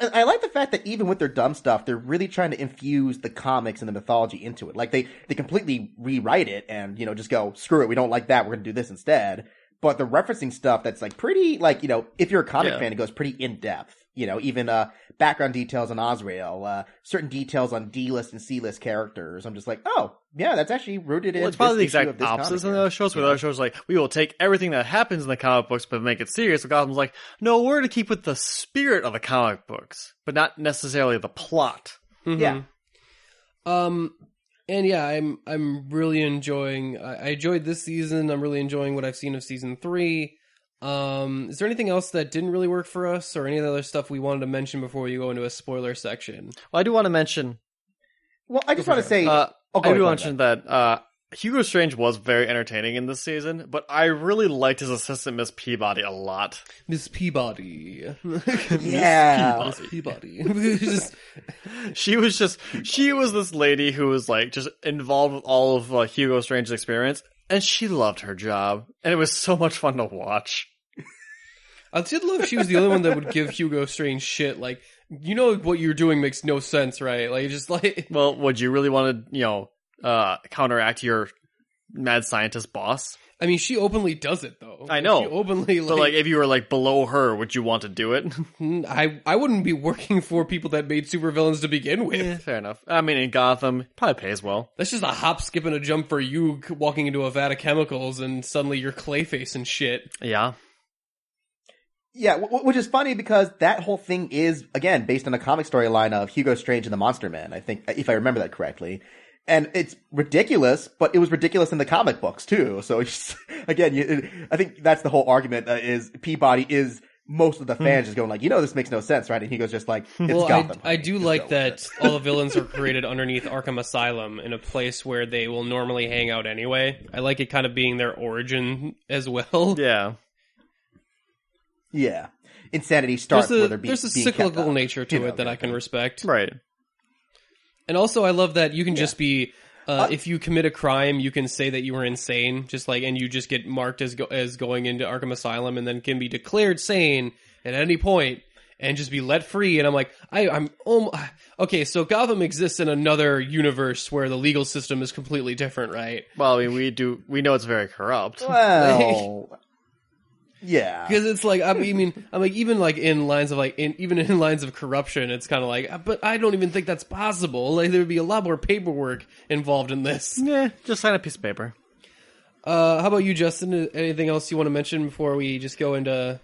and I like the fact that even with their dumb stuff, they're really trying to infuse the comics and the mythology into it. They completely rewrite it and, just go, screw it, we don't like that, we're going to do this instead. But they're referencing stuff that's pretty, if you're a comic fan, it goes pretty in-depth. Even background details on Azrael, certain details on D-list and C-list characters. I'm just like, oh, yeah, that's actually rooted in. Well, it's probably the exact opposite in other shows. With other shows, we will take everything that happens in the comic books but make it serious. So Gotham's like, no, we're to keep with the spirit of the comic books, but not necessarily the plot. Mm-hmm. Yeah. And yeah, I'm really enjoying. I enjoyed this season. I'm really enjoying what I've seen of season 3. Is there anything else that didn't really work for us, or any other stuff we wanted to mention before we go into a spoiler section? Well, I do want to mention. Well, I just want to say. I do mention that Hugo Strange was very entertaining in this season, but I really liked his assistant, Miss Peabody, a lot. Miss Peabody. Yeah. Miss Peabody. She was this lady who was just involved with all of Hugo Strange's experience, and she loved her job, and it was so much fun to watch. I did love she was the only one that would give Hugo Strange shit, what you're doing makes no sense, right? Well, would you really want to, counteract your mad scientist boss? I mean, she openly does it, though. I know. She openly, but, if you were, below her, would you want to do it? I wouldn't be working for people that made supervillains to begin with. Yeah, fair enough. I mean, in Gotham, it probably pays well. That's just a hop, skip, and a jump for you walking into a vat of chemicals and suddenly you're Clayface and shit. Yeah. Yeah, which is funny because that whole thing is, again, based on a comic storyline of Hugo Strange and the Monster Men, I think, if I remember that correctly. And it's ridiculous, but it was ridiculous in the comic books, too. So, again, I think that's the whole argument, is Peabody is most of the fans just going like, this makes no sense, right? And he goes just like, it's Well, Gotham. I do like that all the villains are created underneath Arkham Asylum in a place where they will normally hang out anyway. I like it kind of being their origin as well. Yeah. Yeah. Insanity starts where they're being There's a being cyclical kept up, nature to it that I can respect. Right. And also, I love that you can just be... if you commit a crime, you can say that you were insane, and you just get marked as going into Arkham Asylum, and then can be declared sane at any point and just be let free. And I'm like, okay, so Gotham exists in another universe where the legal system is completely different, right? Well, I mean, we know it's very corrupt. Well, yeah, because it's like, I'm like, even like in lines of even in lines of corruption, it's kind of like, but I don't even think that's possible. Like, there would be a lot more paperwork involved in this. Yeah, just sign a piece of paper. How about you, Justin? Anything else you want to mention before we just go into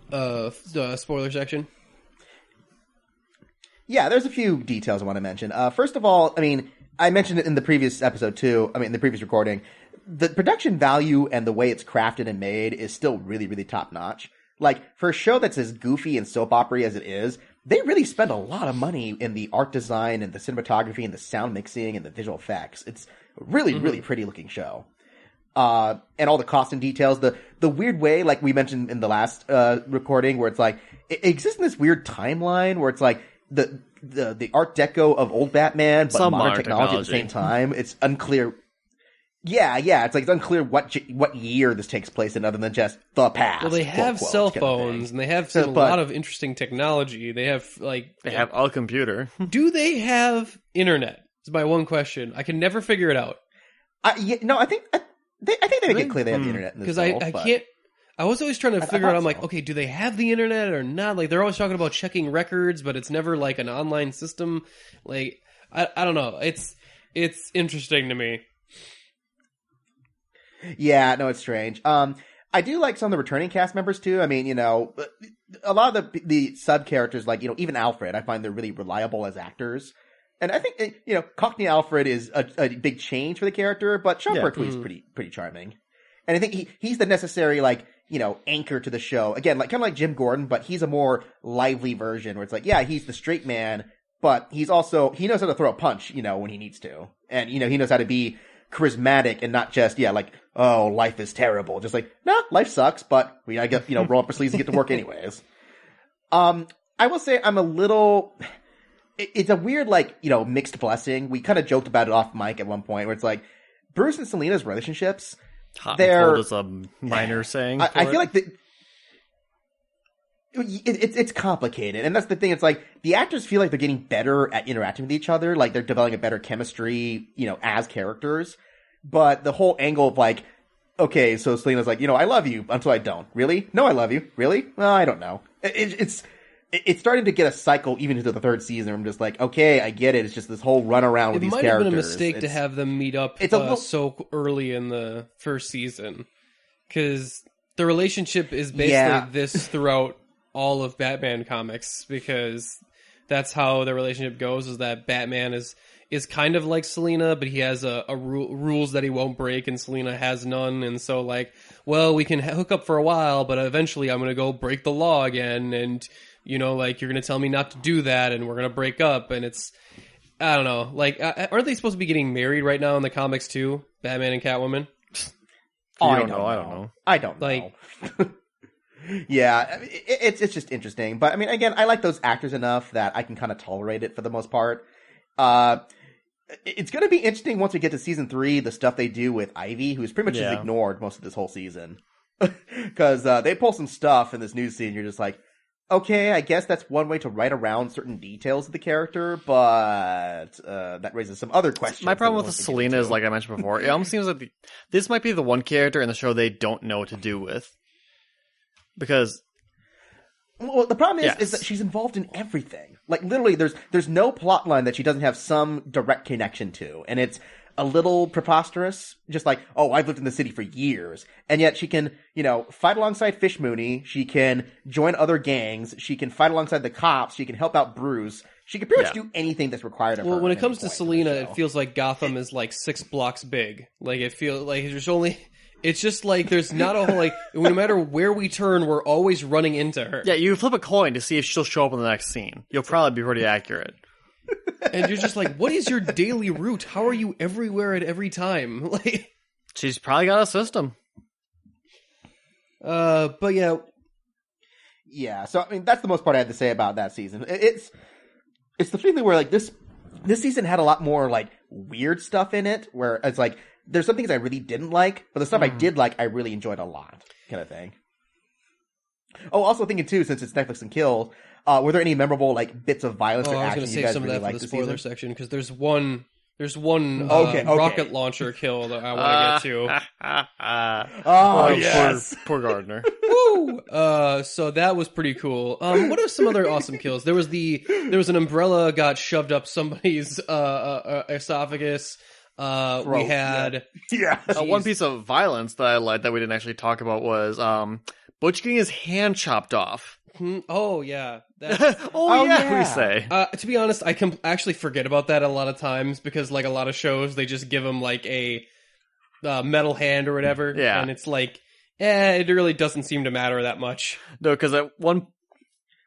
the spoiler section? Yeah, there's a few details I want to mention. First of all, I mean, I mentioned it in the previous episode too. I mean, in the previous recording. The production value and the way it's crafted and made is still really, really top notch. Like, for a show that's as goofy and soap opera as it is, they really spend a lot of money in the art design and the cinematography and the sound mixing and the visual effects. It's a really, really pretty looking show. And all the costume details, the weird way, like we mentioned in the last, recording, where it's like, it exists in this weird timeline where it's like the art deco of old Batman, but modern technology at the same time. It's unclear. Yeah, it's like it's unclear what year this takes place in, other than just the past. Well, they have cell phones and they have a lot of interesting technology. They have have a computer. Do they have internet? Is my one question. I can never figure it out. I think they make it clear they have the internet. Because I can't. I was always trying to figure out. I'm like, okay, do they have the internet or not? Like, they're always talking about checking records, but it's never like an online system. Like, I don't know. It's interesting to me. Yeah, no, it's strange. I do like some of the returning cast members too. I mean, a lot of the sub characters, like, even Alfred, I find they're really reliable as actors. And I think, Cockney Alfred is a big change for the character, but Sean Pertwee is pretty charming. And I think he's the necessary, like, anchor to the show. Again, like, kind of like Jim Gordon, but he's a more lively version where it's like, yeah, he's the straight man, but he knows how to throw a punch, when he needs to. And, he knows how to be charismatic and not just, like, oh, life is terrible. Just like, no, life sucks, but we gotta get, roll up our sleeves and get to work anyways. I will say I'm a little, it's a weird, like, mixed blessing. We kind of joked about it off mic at one point where it's like, Bruce and Selina's relationships, hot and cold is a minor saying. I feel like it's complicated, and that's the thing. It's like the actors feel like they're getting better at interacting with each other, like they're developing a better chemistry, as characters. But the whole angle of like, okay, so Selina's like, I love you until I don't. Really? No, I love you. Really? Well, I don't know. It's starting to get a cycle even into the third season. I'm just like, okay, I get it. It's just this whole run around with these characters. It might have been a mistake to have them meet up so early in the first season, because the relationship is basically this throughout all of Batman comics, because that's how the relationship goes, is that Batman is kind of like Selina, but he has rules that he won't break, and Selina has none. And so, like, well, we can hook up for a while, but eventually I'm going to go break the law again, and, like, you're going to tell me not to do that, and we're going to break up. And it's, I don't know, like, aren't they supposed to be getting married right now in the comics too? Batman and Catwoman? I don't know. I don't know. Yeah, it's just interesting. But I mean, again, I like those actors enough that I can kind of tolerate it for the most part. It's going to be interesting once we get to season 3, the stuff they do with Ivy, who's pretty much just ignored most of this whole season. Because they pull some stuff in this new scene, you're just like, okay, I guess that's one way to write around certain details of the character, but that raises some other questions. My problem with Selina is, like I mentioned before, it almost seems like this might be the one character in the show they don't know what to do with. Because... Well, the problem is that she's involved in everything. Like, literally, there's no plot line that she doesn't have some direct connection to. And it's a little preposterous. Just like, oh, I've lived in the city for years. And yet she can, fight alongside Fish Mooney. She can join other gangs. She can fight alongside the cops. She can help out Bruce. She can pretty much do anything that's required of her. Well, when it comes to Selina, it feels like Gotham is like 6 blocks big. Like, it feels like there's only... It's just like there's not a whole like no matter where we turn, we're always running into her. Yeah, you flip a coin to see if she'll show up in the next scene. You'll probably be pretty accurate. And you're just like, what is your daily route? How are you everywhere at every time? Like, She's probably got a system. but yeah, Yeah, so I mean that's the most part I had to say about that season. It's the feeling where like this season had a lot more like weird stuff in it, where it's like there's some things I really didn't like, but the stuff I did like I really enjoyed a lot, kind of thing. Oh, also thinking too, since it's Netflix and Kill, were there any memorable like bits of violence or I was action going to you save guys some of really that for liked the this spoiler season? section because there's one Okay. rocket launcher kill that I want to get to. Oh yes, Poor Gardner. Woo! So that was pretty cool. What are some other awesome kills? There was an umbrella got shoved up somebody's esophagus. We had yeah. One piece of violence that I liked that we didn't actually talk about was Butch getting his hand chopped off. oh yeah. Oh yeah. we say. To be honest, I can actually forget about that a lot of times because like a lot of shows they just give him like a metal hand or whatever. Yeah. And it's like, it really doesn't seem to matter that much. No, because at one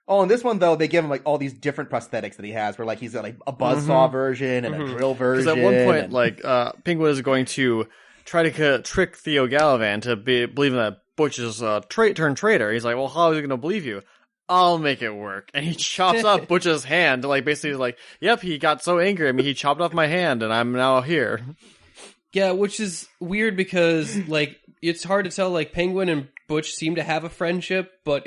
Oh, in this one though, they give him like all these different prosthetics that he has, where like he's got like a buzzsaw version and a drill version. Because at one point, and... like, Penguin is going to try to trick Theo Gallivan to believing that Butch is a turned traitor. He's like, well, how is he going to believe you? I'll make it work. And he chops off Butch's hand, like, basically like, yep, he got so angry. I mean, he chopped off my hand, and I'm now here. Yeah, which is weird because, like, it's hard to tell, like, Penguin and Butch seem to have a friendship, but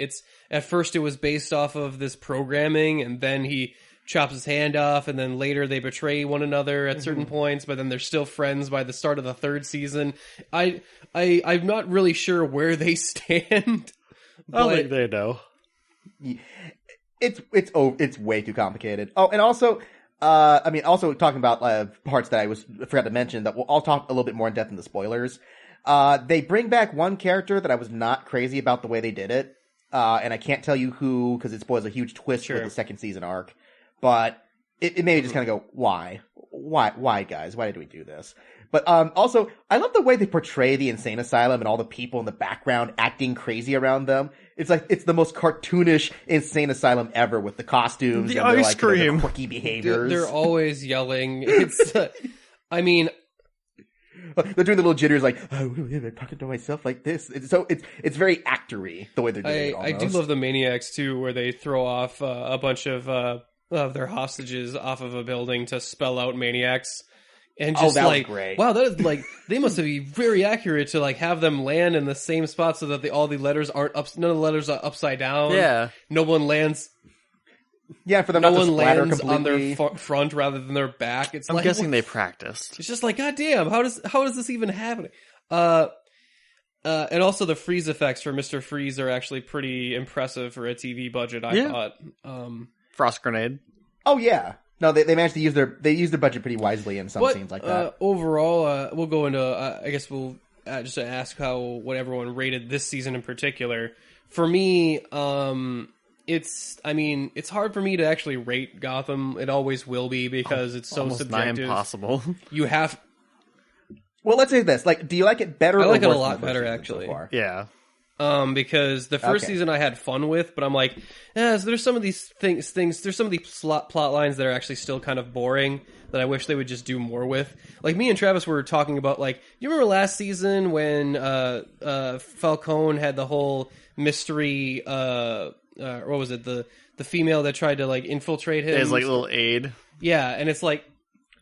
at first it was based off of this programming, and then he chops his hand off, and then later they betray one another at certain points, but then they're still friends by the start of the third season. I'm not really sure where they stand. I don't think they know. It's way too complicated. Oh, and also, also talking about parts that I forgot to mention that I'll talk a little bit more in depth in the spoilers. They bring back one character that I was not crazy about the way they did it, and I can't tell you who because it spoils a huge twist with the second season arc. But it made me just kind of go, why, guys? Why did we do this? But also, I love the way they portray the insane asylum and all the people in the background acting crazy around them. It's like it's the most cartoonish insane asylum ever with the costumes The and their, ice like, cream. their quirky behaviors. They're always yelling. It's, I mean, they're doing the little jitters, like, oh, I'm talking to myself like this. It's very actory the way they're doing it. I do love the Maniacs too, where they throw off a bunch of their hostages off of a building to spell out Maniacs. And just that like, was great. wow, that is like, they must be very accurate to like have them land in the same spot so that all the letters aren't none of the letters are upside down. Yeah. No one lands. Yeah, for them No not to one splatter lands on completely. their front rather than their back. It's I'm like, guessing they practiced. it's just like, God damn, how does this even happen? And also the freeze effects for Mr. Freeze are actually pretty impressive for a TV budget, I thought. Frost grenade. Oh yeah. No, they managed to use their budget pretty wisely in some scenes like that. Overall, we'll go into. I guess we'll just ask what everyone rated this season in particular. For me, it's hard for me to actually rate Gotham. It always will be because it's so Almost subjective. nigh impossible. You have. Well, let's say this: like, do you like it better? I like or it a worse lot than the first better, season actually. So far? Yeah. Because the first Okay. season I had fun with, but I'm like, so there's some of these things, there's some of these plot lines that are actually still kind of boring that I wish they would just do more with. Like, me and Travis were talking about, like, do you remember last season when Falcone had the whole mystery, what was it, the female that tried to, like, infiltrate him? It's like a little aid. Yeah, and it's like,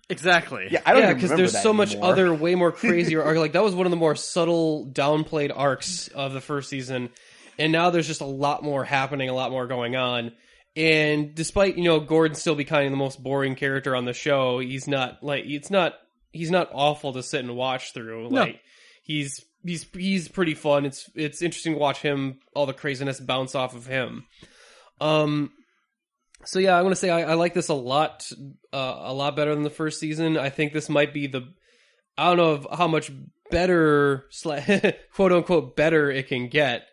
Exactly. Yeah, I don't even because remember there's that so much anymore. other, way more crazier arc. Like, that was one of the more subtle, downplayed arcs of the first season, and now there's just a lot more happening, a lot more going on. And despite Gordon still becoming the most boring character on the show, he's not awful to sit and watch through. No. Like, he's pretty fun. It's interesting to watch him, all the craziness bounce off of him. So yeah, I'm gonna say I like this a lot better than the first season. I think this might be I don't know how much better, quote unquote, better it can get.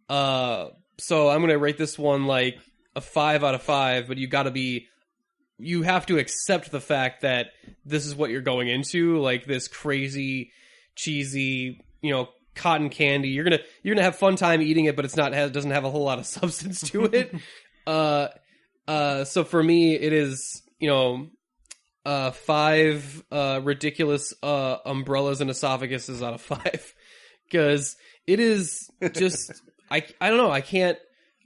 So I'm gonna rate this one like a 5 out of 5. But you have to accept the fact that this is what you're going into, like this crazy, cheesy, cotton candy. You're gonna have fun time eating it, but it doesn't have a whole lot of substance to it. So for me, it is 5 ridiculous umbrellas and esophaguses out of 5, because it is just I don't know.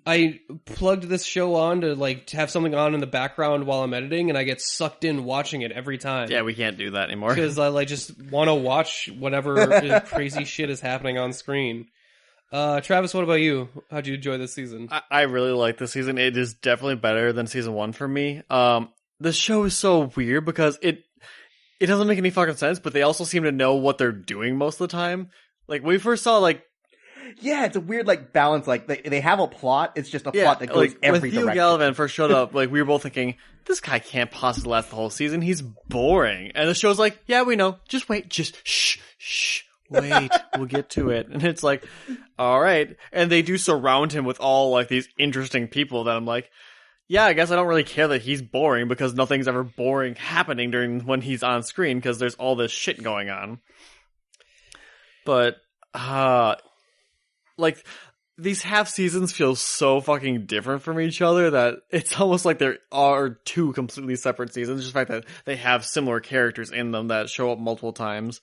I plugged this show on to have something on in the background while I'm editing, and I get sucked in watching it every time. Yeah, we can't do that anymore. Because I just want to watch whatever crazy shit is happening on screen. Travis, what about you? How'd you enjoy this season? I really like this season. It is definitely better than season 1 for me. The show is so weird because it doesn't make any fucking sense, but they also seem to know what they're doing most of the time. Like, we first saw, yeah, it's a weird, balance. They have a plot. It's just a plot that goes every direction. When Theo Galavan first showed up, we were both thinking, this guy can't possibly last the whole season. He's boring. And the show's like, yeah, we know. Just wait. Just shh. Wait, we'll get to it. And it's like, all right. And they do surround him with all, these interesting people that I'm like, yeah, I guess I don't really care that he's boring because nothing's ever boring happening when he's on screen because there's all this shit going on. But, these half seasons feel so fucking different from each other that it's almost like there are 2 completely separate seasons. Just the fact that they have similar characters in them that show up multiple times.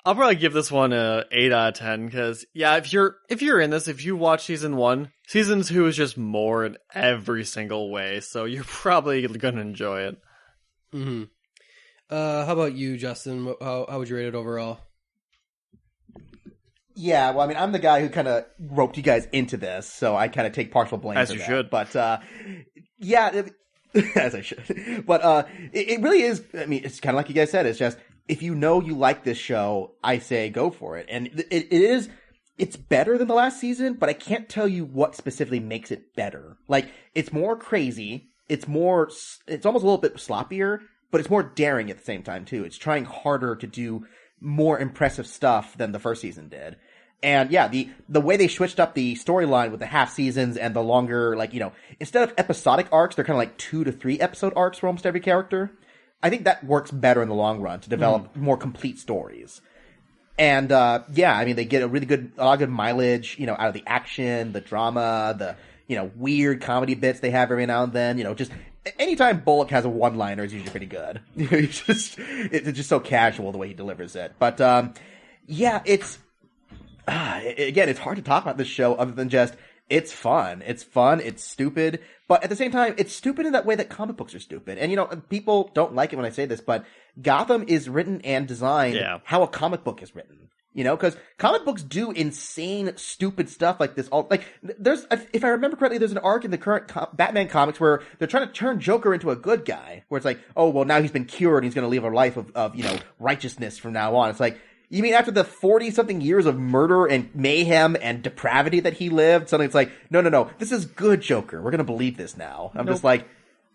I'll probably give this one a 8 out of 10 because, yeah, if you're in this, if you watch season 1, season 2 is just more in every single way, so you're probably gonna enjoy it. Mm-hmm. How about you, Justin? How would you rate it overall? Yeah, well, I mean, I'm the guy who kind of roped you guys into this, so I kind of take partial blame as for you that. should. But yeah, as I should. But it really is. I mean, it's kind of like you guys said. It's just if you know you like this show, I say go for it. And it is. It's better than the last season, but I can't tell you what specifically makes it better. It's more crazy. It's almost a little bit sloppier, but it's more daring at the same time too. It's trying harder to do more impressive stuff than the first season did. And yeah, the way they switched up the storyline with the half seasons and the longer, instead of episodic arcs, they're kind of 2 to 3 episode arcs for almost every character. I think that works better in the long run to develop more complete stories. And, yeah, I mean, they get a lot of good mileage, out of the action, the drama, the, weird comedy bits they have every now and then, just anytime Bullock has a one-liner is usually pretty good. It's just so casual the way he delivers it. But, yeah, again, it's hard to talk about this show other than just, it's fun. It's fun. It's stupid. But at the same time, it's stupid in that way that comic books are stupid. And, people don't like it when I say this, but Gotham is written and designed how a comic book is written. Because comic books do insane, stupid stuff like this. If I remember correctly, there's an arc in the current Batman comics where they're trying to turn Joker into a good guy. Where it's like, oh, well, now he's been cured and he's going to live a life of righteousness from now on. It's like, you mean after the 40-something years of murder and mayhem and depravity that he lived, suddenly it's like, no, this is good Joker. We're going to believe this now. I'm just like,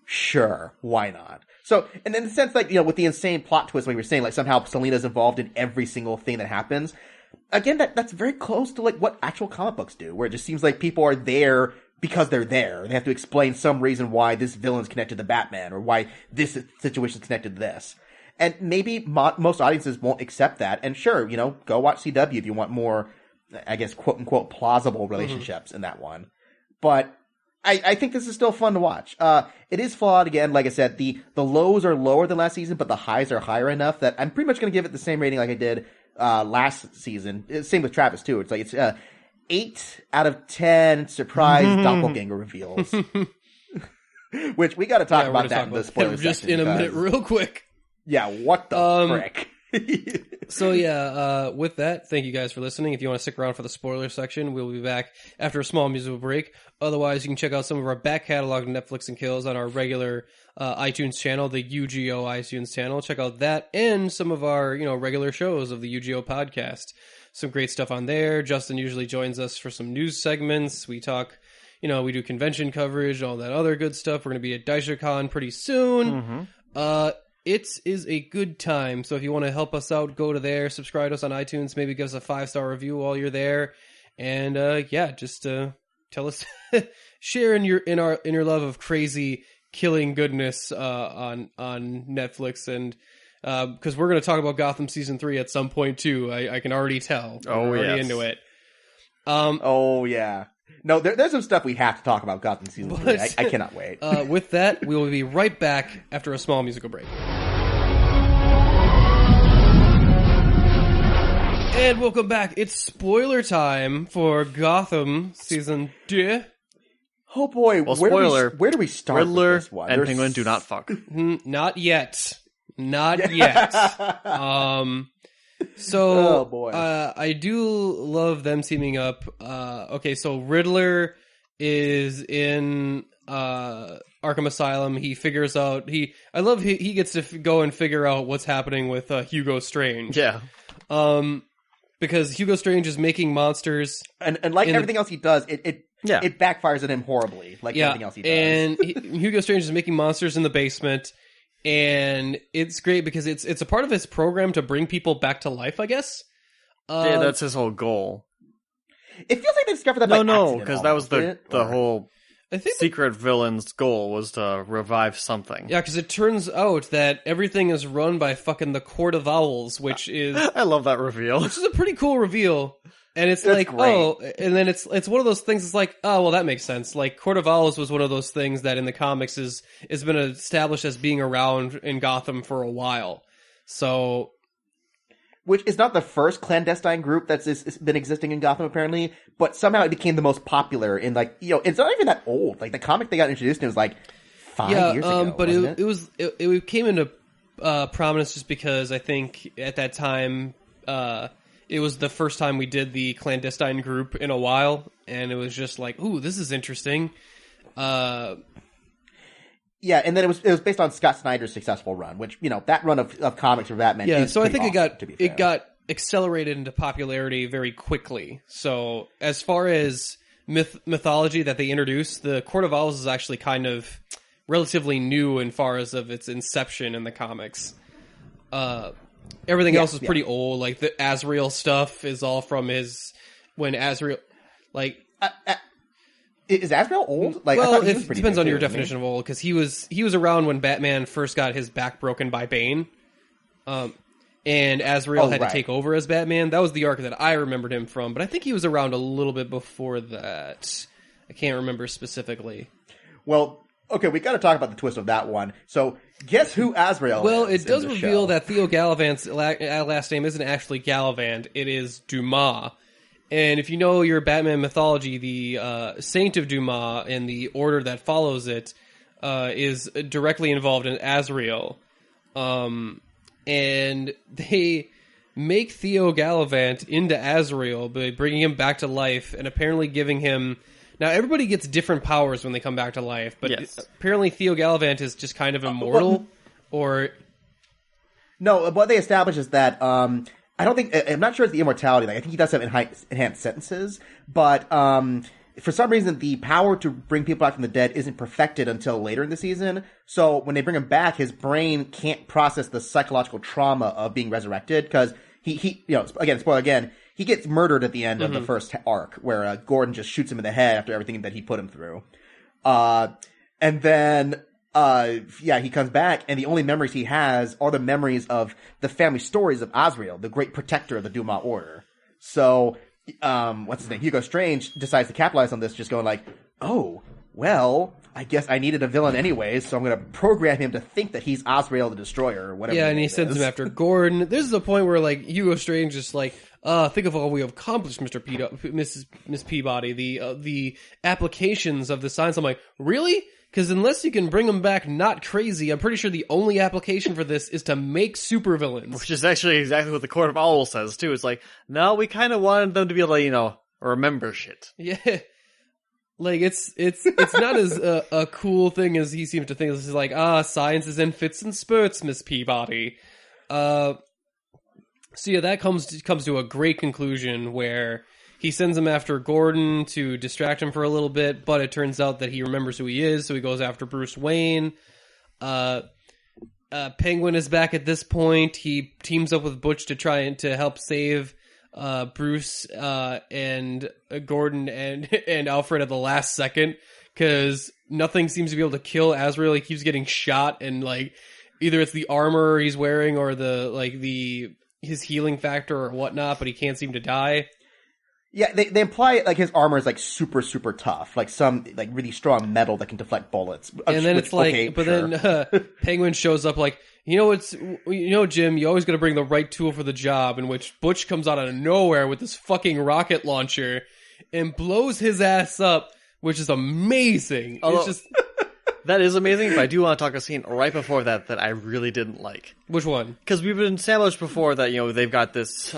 sure, why not? So, and in the sense with the insane plot twist, like we were saying, somehow Selina's involved in every single thing that happens. Again, that's very close to what actual comic books do, where it just seems like people are there because they're there. They have to explain some reason why this villain's connected to Batman or why this situation's connected to this. And maybe most audiences won't accept that. And sure, go watch CW if you want more, I guess, quote unquote, plausible relationships in that one. But I think this is still fun to watch. It is flawed again. Like I said, the lows are lower than last season, but the highs are higher enough that I'm pretty much going to give it the same rating like I did last season. Same with Travis too. It's 8 out of 10 surprise doppelganger reveals. Which we got to talk about that in the spoiler section. Just in a minute, real quick. Yeah, what the frick? So yeah, with that, thank you guys for listening. If you want to stick around for the spoiler section, we'll be back after a small musical break. Otherwise, you can check out some of our back catalog Netflix and Kills on our regular iTunes channel, the UGO iTunes channel. Check out that and some of our regular shows of the UGO podcast. Some great stuff on there. Justin usually joins us for some news segments. We talk, we do convention coverage, all that other good stuff. We're going to be at DeisherCon pretty soon. It is a good time, so if you want to help us out, go to there, subscribe to us on iTunes, maybe give us a 5-star review while you're there, and just tell us, share in your love of crazy killing goodness on Netflix, and because we're going to talk about Gotham season 3 at some point too. I can already tell. We're already into it. Oh yeah. No, there's some stuff we have to talk about Gotham season 3. I cannot wait. With that, we will be right back after a small musical break. And welcome back. It's spoiler time for Gotham season 2. Oh boy, Well, where spoiler, do we start Riddler with this one? and Penguin do not fuck. Not yet. Not yet. Oh, boy. I do love them teaming up. Okay, so Riddler is in Arkham Asylum. He figures out he gets to go and figure out what's happening with Hugo Strange. Yeah. Because Hugo Strange is making monsters, and like everything else he does, it backfires at him horribly. Like everything else he does. And Hugo Strange is making monsters in the basement. And it's great because it's a part of his program to bring people back to life, I guess. Yeah, that's his whole goal. It feels like they discovered that. No, because that was the whole I think secret villain's goal was to revive something. Yeah, because it turns out that everything is run by fucking the Court of Owls, which is I love that reveal. which is a pretty cool reveal. And it's That's like, great. and then it's one of those things. It's like, oh, well, that makes sense. Like, Court of Owls was one of those things that in the comics has been established as being around in Gotham for a while. So, Which is not the first clandestine group that's been existing in Gotham, apparently, but somehow it became the most popular in, like, it's not even that old. Like, the comic they got introduced in was, like, 5 years ago, but wasn't it came into prominence just because I think at that time, it was the first time we did the clandestine group in a while, and it was just like, ooh, this is interesting. Yeah, and then it was based on Scott Snyder's successful run, which, that run of comics for Batman is so I pretty think awesome, to be fair. it got accelerated into popularity very quickly. So as far as mythology that they introduced, the Court of Owls is actually kind of relatively new in far as of its inception in the comics. Everything else is pretty old. Like the Azrael stuff is all from when Azrael, like. Is Azrael old? Like, well, I thought he it was pretty depends big on your too, wasn't definition of old, because he was around when Batman first got his back broken by Bane, and Azrael had to take over as Batman. That was the arc that I remembered him from, but I think he was around a little bit before that. I can't remember specifically. Well, okay, we got to talk about the twist of that one. So, guess who Azrael is? Well, it does in the reveal show? that Theo Gallivant's last name isn't actually Gallivant; it is Dumas. And if you know your Batman mythology, the Saint of Dumas and the order that follows it is directly involved in Azrael. And they make Theo Gallivant into Azrael by bringing him back to life and apparently giving him... Now, everybody gets different powers when they come back to life, but apparently Theo Gallivant is just kind of immortal, or... No, what they establish is that... I'm not sure it's the immortality. Like, I think he does have enhanced sentences, but for some reason, the power to bring people back from the dead isn't perfected until later in the season. So when they bring him back, his brain can't process the psychological trauma of being resurrected because he again, spoiler again, he gets murdered at the end of the first arc where Gordon just shoots him in the head after everything that he put him through. And then... he comes back, and the only memories he has are the memories of the family stories of Azrael, the great protector of the Dumas Order. So, what's his name? Hugo Strange decides to capitalize on this, just going like, oh, well, I guess I needed a villain anyways, so I'm going to program him to think that he's Azrael the Destroyer, or whatever. Yeah, and he sends him after Gordon. This is the point where, like, Hugo Strange is like, think of all we have accomplished, Miss Peabody. The applications of the science. I'm like, really? Because unless you can bring them back not crazy, I'm pretty sure the only application for this is to make supervillains. Which is actually exactly what the Court of Owls says, too. It's like, no, we kind of wanted them to be able to, remember shit. Yeah. Like, it's not as a cool thing as he seems to think. This is like, science is in fits and spurts, Miss Peabody. So yeah, that comes to a great conclusion where... He sends him after Gordon to distract him for a little bit, but it turns out that he remembers who he is, so he goes after Bruce Wayne. Penguin is back at this point. He teams up with Butch to try and to help save Bruce and Gordon and Alfred at the last second, because nothing seems to be able to kill Azrael. He keeps getting shot, and like either it's the armor he's wearing or his healing factor or whatnot, but he can't seem to die. Yeah, they imply like his armor is like super, super tough, like some like really strong metal that can deflect bullets. And then it's like, then Penguin shows up like, Jim, you always got to bring the right tool for the job. In which Butch comes out of nowhere with this fucking rocket launcher and blows his ass up, which is amazing. It's just that is amazing. But I do want to talk a scene right before that I really didn't like. Which one? Because we've been established before that they've got this.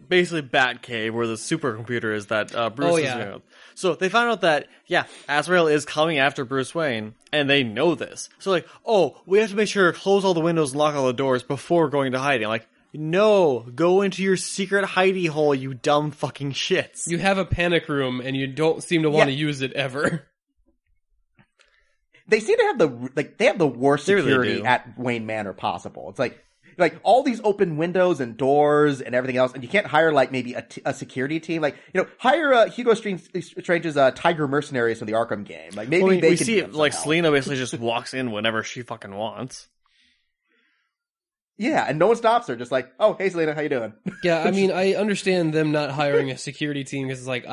Basically Batcave, where the supercomputer is that Bruce is with. So they found out that, Azrael is coming after Bruce Wayne, and they know this. So like, we have to make sure to close all the windows and lock all the doors before going to hiding. Like, no, go into your secret hidey hole, you dumb fucking shits. You have a panic room, and you don't seem to want to use it ever. They seem to have they have the worst security at Wayne Manor possible. It's like all these open windows and doors and everything else, and you can't hire like maybe a security team. Like, hire Hugo Strange's Tiger Mercenaries from the Arkham game. Like maybe they we can see it like Selena basically just walks in whenever she fucking wants. Yeah, and no one stops her. Just like, oh, hey Selena, how you doing? Yeah, I mean, I understand them not hiring a security team because it's like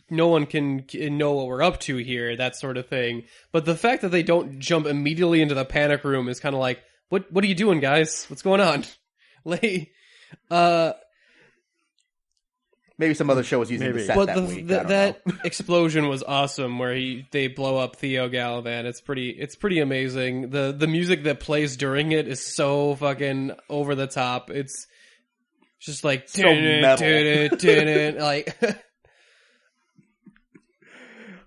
no one can know what we're up to here, that sort of thing. But the fact that they don't jump immediately into the panic room is kind of like, What are you doing, guys? What's going on? Maybe some other show was using the set that week. That explosion was awesome, where they blow up Theo Galavan. It's pretty amazing. The music that plays during it is so fucking over the top. It's just like so metal. Like.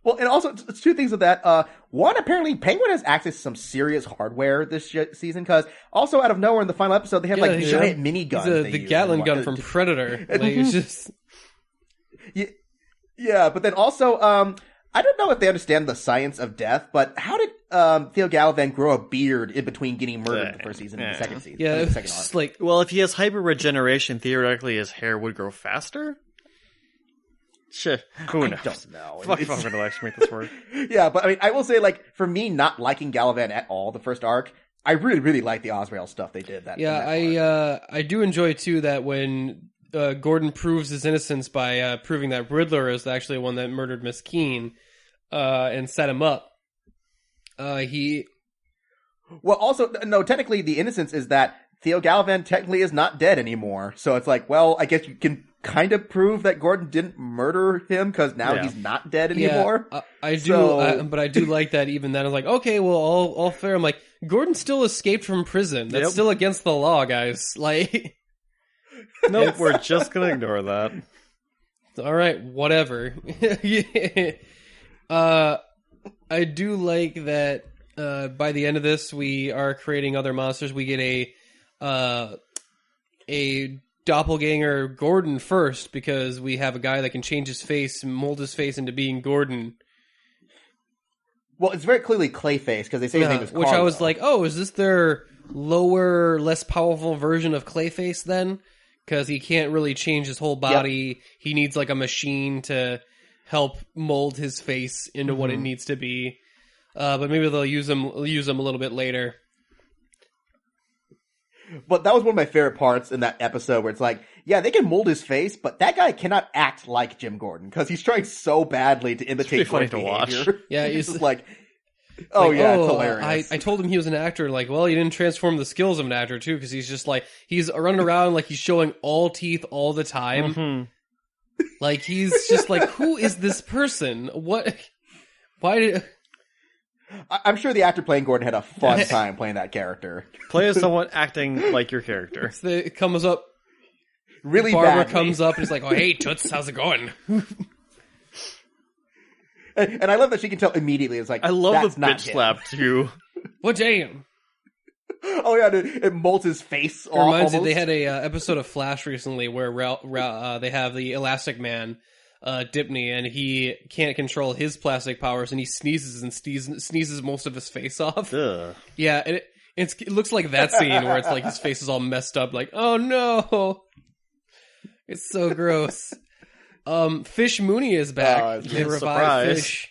Well, and also, two things of that. One, apparently, Penguin has access to some serious hardware this season, because also out of nowhere in the final episode, they have giant miniguns. The Gatling gun from Predator. It's just... Yeah, but then also, I don't know if they understand the science of death, but how did Theo Galavan grow a beard in between getting murdered in the first season and the second season? Yeah, the second it's arc? Well, if he has hyper regeneration, theoretically his hair would grow faster? Shit, who knows? I don't know. Fuck if I'm going to actually make this work. Yeah, but I mean, I will say, like, for me not liking Galavan at all, the first arc, I really, really like the Azrael stuff they did. I do enjoy, too, that when Gordon proves his innocence by proving that Riddler is actually the one that murdered Miss Keene and set him up, Well, also, no, technically the innocence is that Theo Galavan technically is not dead anymore. So it's like, well, I guess you can kind of prove that Gordon didn't murder him because now he's not dead anymore. Yeah, I do, but I do like that even then. I'm like, okay, well, all fair. I'm like, Gordon still escaped from prison. That's still against the law, guys. Like, nope, we're just going to ignore that. All right, whatever. I do like that by the end of this, we are creating other monsters. We get a doppelganger Gordon first, because we have a guy that can change his face and mold his face into being Gordon. Well, it's very clearly Clayface, because they say his name is Carlo. Which I was like, oh, is this their lower, less powerful version of Clayface then? Because he can't really change his whole body. Yep. He needs like a machine to help mold his face into what it needs to be. But maybe they'll use him a little bit later. But that was one of my favorite parts in that episode, where it's like, yeah, they can mold his face, but that guy cannot act like Jim Gordon, because he's trying so badly to imitate Gordon's behavior. Watch. Yeah, he's just like, it's hilarious. I told him he was an actor. Like, well, he didn't transform the skills of an actor too, because he's just like, he's running around like he's showing all teeth all the time. Mm-hmm. Like, he's just like, who is this person? What? Why did? I'm sure the actor playing Gordon had a fun time playing that character. Play as someone acting like your character. It comes up really Barbara badly. comes up and is like, oh, hey, Toots, how's it going? And I love that she can tell immediately. It's like, I love that's the not bitch him. slap, too. What damn? Oh, yeah, it molds his face. It reminds me, they had a episode of Flash recently where they have the Elastic Man, Dipney, and he can't control his plastic powers, and he sneezes and sneezes most of his face off. Ugh. Yeah, and it looks like that scene where it's like his face is all messed up, like, oh no, it's so gross. Fish Mooney is back. They revived Fish.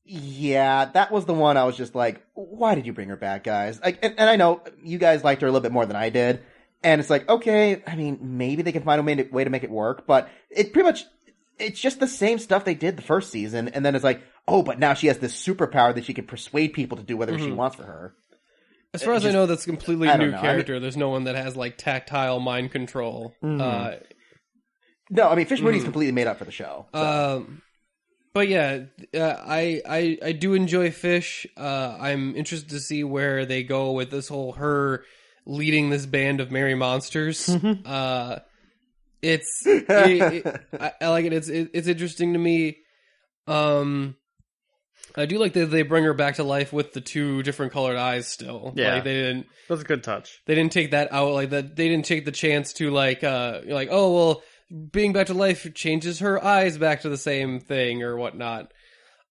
Yeah, that was the one I was just like, why did you bring her back, guys? Like, and I know you guys liked her a little bit more than I did, and it's like, okay, I mean, maybe they can find a way to make it work, but it pretty much, it's just the same stuff they did the first season, and then it's like, oh, but now she has this superpower that she can persuade people to do whatever she wants for her. As far as I know, that's a completely new character. There's no one that has like tactile mind control. No, I mean, Fish Mooney's completely made up for the show. So. But yeah, I do enjoy Fish. I'm interested to see where they go with this whole her leading this band of merry monsters. I like it. It's interesting to me. I do like that they bring her back to life with the 2 different colored eyes still. Yeah, like they didn't. That's a good touch. They didn't take that out. Like that, they didn't take the chance to like oh well, being back to life changes her eyes back to the same thing or whatnot.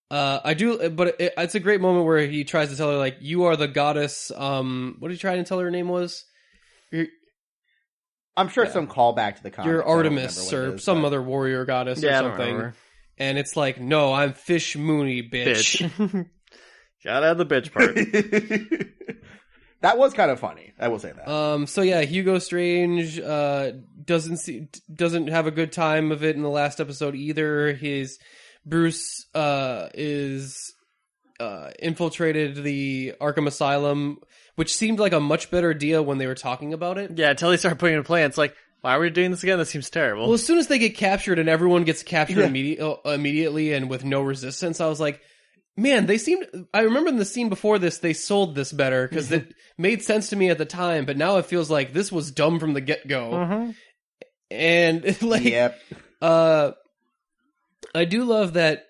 I do, but it's a great moment where he tries to tell her like, you are the goddess. What did he try to tell her name was? I'm sure it's some callback to the comics. You're Artemis or some other warrior goddess or something. And it's like, no, I'm Fish Mooney, bitch. Gotta have the bitch part. That was kind of funny. I will say that. So yeah, Hugo Strange doesn't have a good time of it in the last episode either. Bruce is infiltrated the Arkham Asylum, which seemed like a much better idea when they were talking about it. Yeah, until they start putting it in play, it's like, why are we doing this again? This seems terrible. Well, as soon as they get captured and everyone gets captured immediately and with no resistance, I was like, man, I remember in the scene before this, they sold this better because it made sense to me at the time, but now it feels like this was dumb from the get-go. And like, I do love that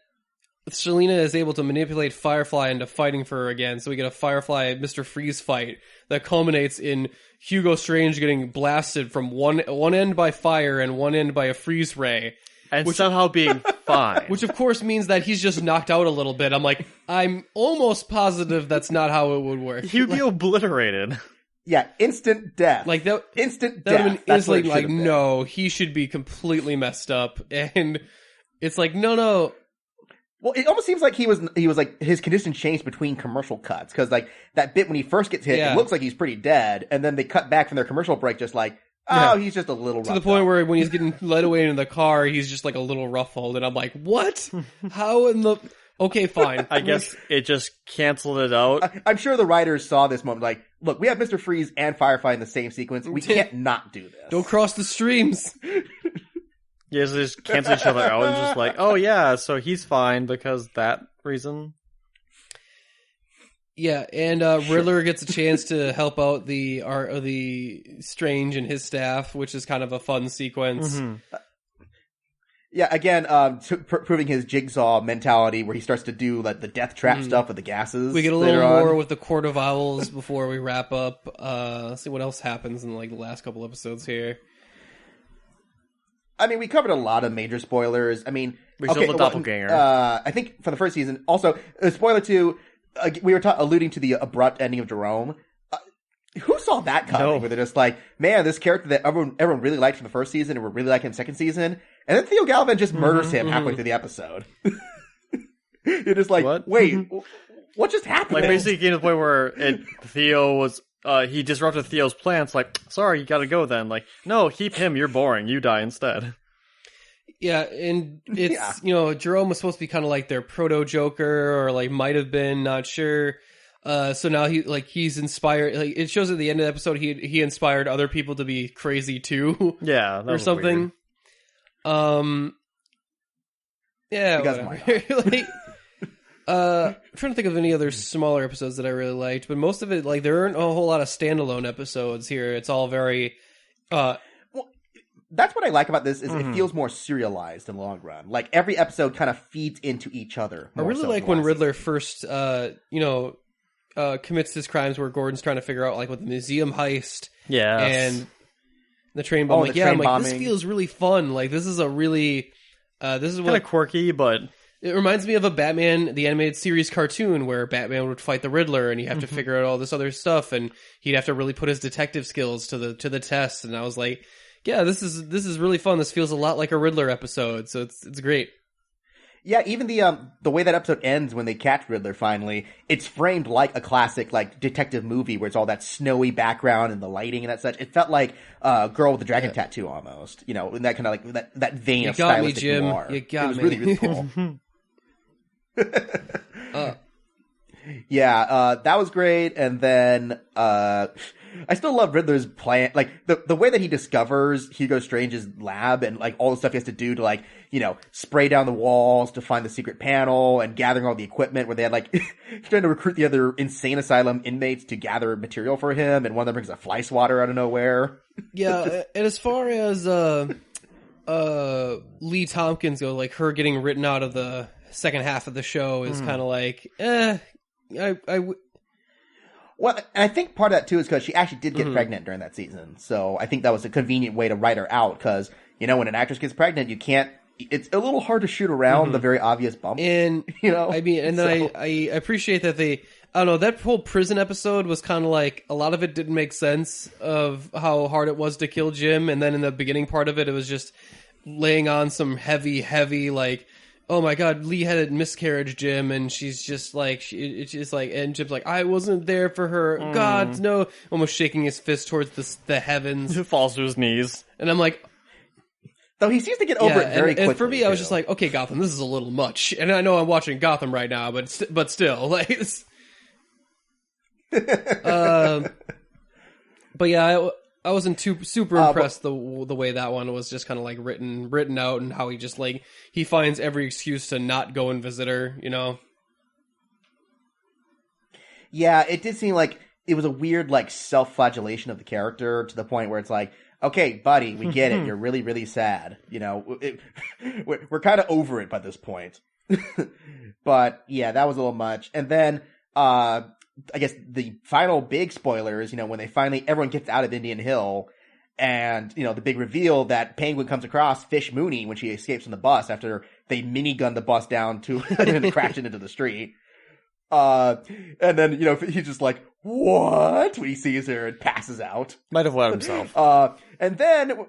Selina is able to manipulate Firefly into fighting for her again, so we get a Firefly Mr. Freeze fight that culminates in Hugo Strange getting blasted from one end by fire and one end by a freeze ray. And somehow being fine. Which of course means that he's just knocked out a little bit. I'm like, I'm almost positive that's not how it would work. He'd be obliterated. Yeah, instant death. Like that, instant that death. That's like no, he should be completely messed up. And it's like, no. Well, it almost seems like he was like, his condition changed between commercial cuts, because like that bit when he first gets hit, it looks like he's pretty dead, and then they cut back from their commercial break, just like, he's just a little roughed to the point up. where when he's getting led away in the car, he's just like a little ruffled, and I'm like, what? How in the? Okay, fine. I guess it just canceled it out. I'm sure the writers saw this moment, like, look, we have Mr. Freeze and Firefly in the same sequence. We can't not do this. Don't cross the streams. Yeah, so they just cancel each other out and just like, oh yeah, so he's fine because that reason. Yeah, and Riddler gets a chance to help out the Strange and his staff, which is kind of a fun sequence. Yeah, again, proving his Jigsaw mentality, where he starts to do like the death trap stuff with the gases. We get a little more with the Court of Owls before we wrap up. Let's see what else happens in like the last couple episodes here. I mean, we covered a lot of major spoilers. I mean, we saw the doppelganger. I think for the first season, also spoiler 2. We were alluding to the abrupt ending of Jerome. Who saw that coming? No. Where they're just like, man, this character that everyone really liked from the first season and we really like him second season, and then Theo Galvin just murders him halfway through the episode. You're just like, what? Wait, what just happened? Like basically came to the point where Theo was he disrupted Theo's plans. Like, sorry, you gotta go then. Like, no, keep him. You're boring. You die instead. Yeah, and it's Jerome was supposed to be kind of like their proto Joker, or like might have been, not sure. So now he's inspired. Like it shows at the end of the episode, he inspired other people to be crazy too. Yeah, that or something. Weird. Yeah, like, I'm trying to think of any other smaller episodes that I really liked, but most of it, like, there aren't a whole lot of standalone episodes here. It's all very. Well, that's what I like about this is it feels more serialized in the long run. Like every episode kind of feeds into each other. I really like when Riddler first, commits his crimes where Gordon's trying to figure out like with the museum heist, and the train bomb. This feels really fun. Like this is a really, this is kind of quirky, but it reminds me of a Batman the animated series cartoon where Batman would fight the Riddler, and you have to figure out all this other stuff, and he'd have to really put his detective skills to the test. And I was like, yeah, this is really fun. This feels a lot like a Riddler episode, so it's great. Yeah, even the way that episode ends when they catch Riddler finally, it's framed like a classic like detective movie where it's all that snowy background and the lighting and that such. It felt like Girl with the Dragon Tattoo almost, you know, in that kind of like that vein of stylistic noir. You got me, Jim. It was really, really cool. Yeah, that was great. And then I still love Riddler's plan, like the way that he discovers Hugo Strange's lab and like all the stuff he has to do to like, you know, spray down the walls to find the secret panel and gathering all the equipment where they had like trying to recruit the other insane asylum inmates to gather material for him, and one of them brings a fly swatter out of nowhere. Yeah, and as far as Lee Tompkins go, like her getting written out of the second half of the show is kind of like, Well, and I think part of that too is because she actually did get pregnant during that season. So I think that was a convenient way to write her out because, you know, when an actress gets pregnant, you can't, it's a little hard to shoot around the very obvious bump. And, you know, I mean, and then I appreciate that I don't know, that whole prison episode was kind of like, a lot of it didn't make sense of how hard it was to kill Jim. And then in the beginning part of it, it was just laying on some heavy, like, oh my God, Lee had a miscarriage, Jim, and she's just like, it's just like, and Jim's like, I wasn't there for her. God, no. Almost shaking his fist towards the heavens. He falls to his knees. And I'm like, though he seems to get over it very quickly. And for me, I was just like, okay, Gotham, this is a little much. And I know I'm watching Gotham right now, but still, like, but yeah, I wasn't super impressed the way that one was just kind of like written out, and how he just like he finds every excuse to not go and visit her, you know. Yeah, it did seem like it was a weird like self-flagellation of the character to the point where it's like, okay, buddy, we get it. You're really, really sad. You know, we're kind of over it by this point. But yeah, that was a little much. And then, I guess the final big spoiler is, you know, when everyone gets out of Indian Hill and, you know, the big reveal that Penguin comes across Fish Mooney when she escapes from the bus after they minigun the bus down to and crash it into the street. And then, you know, he's just like, what? When he sees her and passes out. Might have wet himself. And then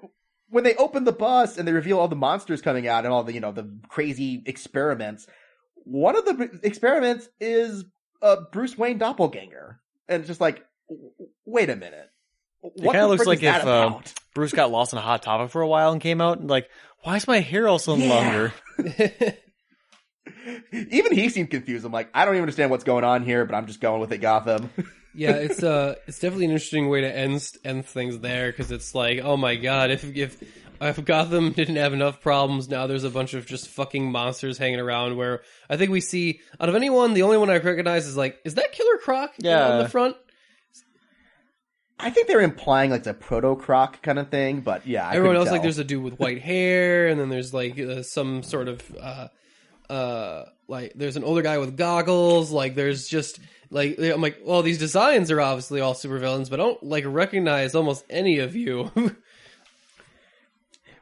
when they open the bus and they reveal all the monsters coming out and all the, you know, the crazy experiments, one of the experiments is Bruce Wayne doppelganger. And it's just like, wait a minute. It kind of looks like if Bruce got lost in a Hot Topic for a while and came out and like, why is my hair all so longer? Even he seemed confused. I'm like, I don't even understand what's going on here, but I'm just going with it, Gotham. Yeah, it's definitely an interesting way to end things there, because it's like, oh my God, if Gotham didn't have enough problems, now there's a bunch of just fucking monsters hanging around. Where I think we see, out of anyone, the only one I recognize is like, is that Killer Croc on the front? I think they're implying like the proto-Croc kind of thing, but yeah, everyone else, like, there's a dude with white hair, and then there's like some sort of like there's an older guy with goggles. Like there's just like, I'm like, well, these designs are obviously all supervillains, but I don't like recognize almost any of you.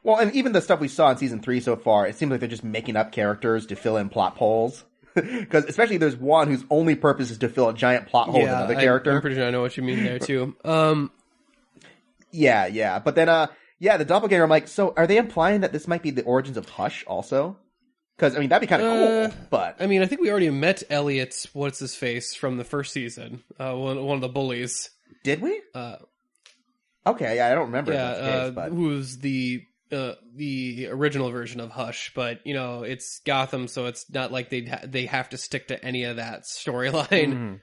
Well, and even the stuff we saw in season 3 so far, it seems like they're just making up characters to fill in plot holes. Because especially there's one whose only purpose is to fill a giant plot hole with another character. I'm pretty sure I know what you mean there too. Yeah. But then, the doppelganger, I'm like, so are they implying that this might be the origins of Hush also? Because, I mean, that'd be kind of cool, but... I mean, I think we already met Elliot, what's-his-face, from the first season. One of the bullies. Did we? Okay, yeah, I don't remember yeah, if that's the case, but... who's the original version of Hush, but, you know, it's Gotham, so it's not like they have to stick to any of that storyline. Mm-hmm.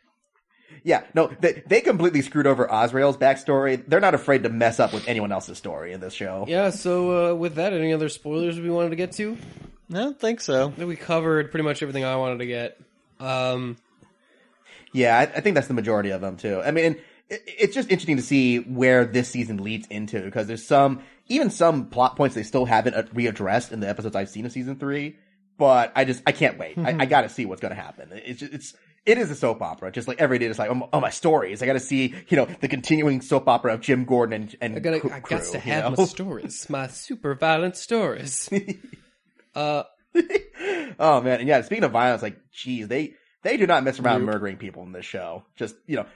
Yeah, no, they completely screwed over Azrael's backstory. They're not afraid to mess up with anyone else's story in this show. Yeah, so with that, any other spoilers we wanted to get to? I don't think so. I think we covered pretty much everything I wanted to get. Yeah, I think that's the majority of them, too. I mean, it's just interesting to see where this season leads into, because there's some plot points they still haven't readdressed in the episodes I've seen of season 3, but I can't wait. I gotta see what's gonna happen. It is a soap opera, just like every day. It's like, oh, my stories. I got to see, you know, the continuing soap opera of Jim Gordon and crew. I got to have my stories, my super violent stories. Oh man, and yeah. Speaking of violence, like, geez, they do not mess around murdering people in this show. Just, you know,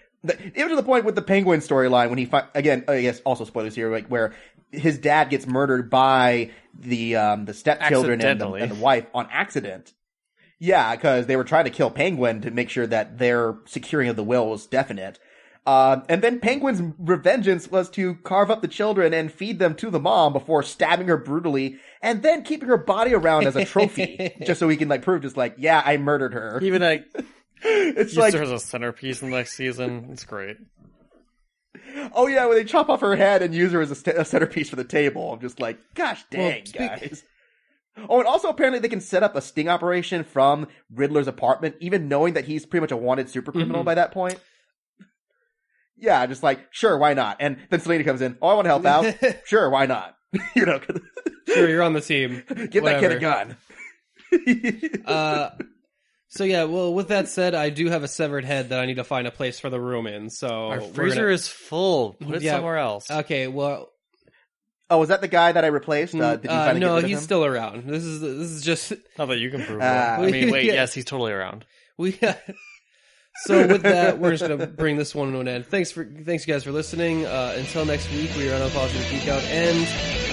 even to the point with the Penguin storyline when he again, I guess also spoilers here, like where his dad gets murdered by the stepchildren and the wife on accident. Yeah, because they were trying to kill Penguin to make sure that their securing of the will was definite. And then Penguin's revengeance was to carve up the children and feed them to the mom before stabbing her brutally and then keeping her body around as a trophy just so he can prove yeah, I murdered her. Even it's used her as a centerpiece in the next season. It's great. Oh yeah, when they chop off her head and use her as a centerpiece for the table. I'm just gosh dang, guys. Oh, and also apparently they can set up a sting operation from Riddler's apartment, even knowing that he's pretty much a wanted super criminal by that point. Yeah, just sure, why not? And then Selena comes in. Oh, I want to help out. Sure, why not? Sure, you're on the team. Give that kid a gun. So yeah, well, with that said, I do have a severed head that I need to find a place for the room in. So our freezer is full. Put it somewhere else. Okay, well. Oh, was that the guy that I replaced? Did you finally get rid of he's him? still around. This is just not that you can prove that. I mean, wait, yes, he's totally around. So with that, we're just gonna bring this one to an end. Thanks you guys for listening. Until next week, we are Unapologetic Geek Out, and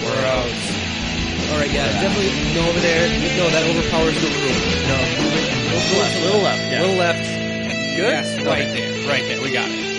we're out. All right, yeah, definitely go over there. No, that overpowers the room. No, move it. Little left. Yeah. Little left. Good. Yes, right there. We got it.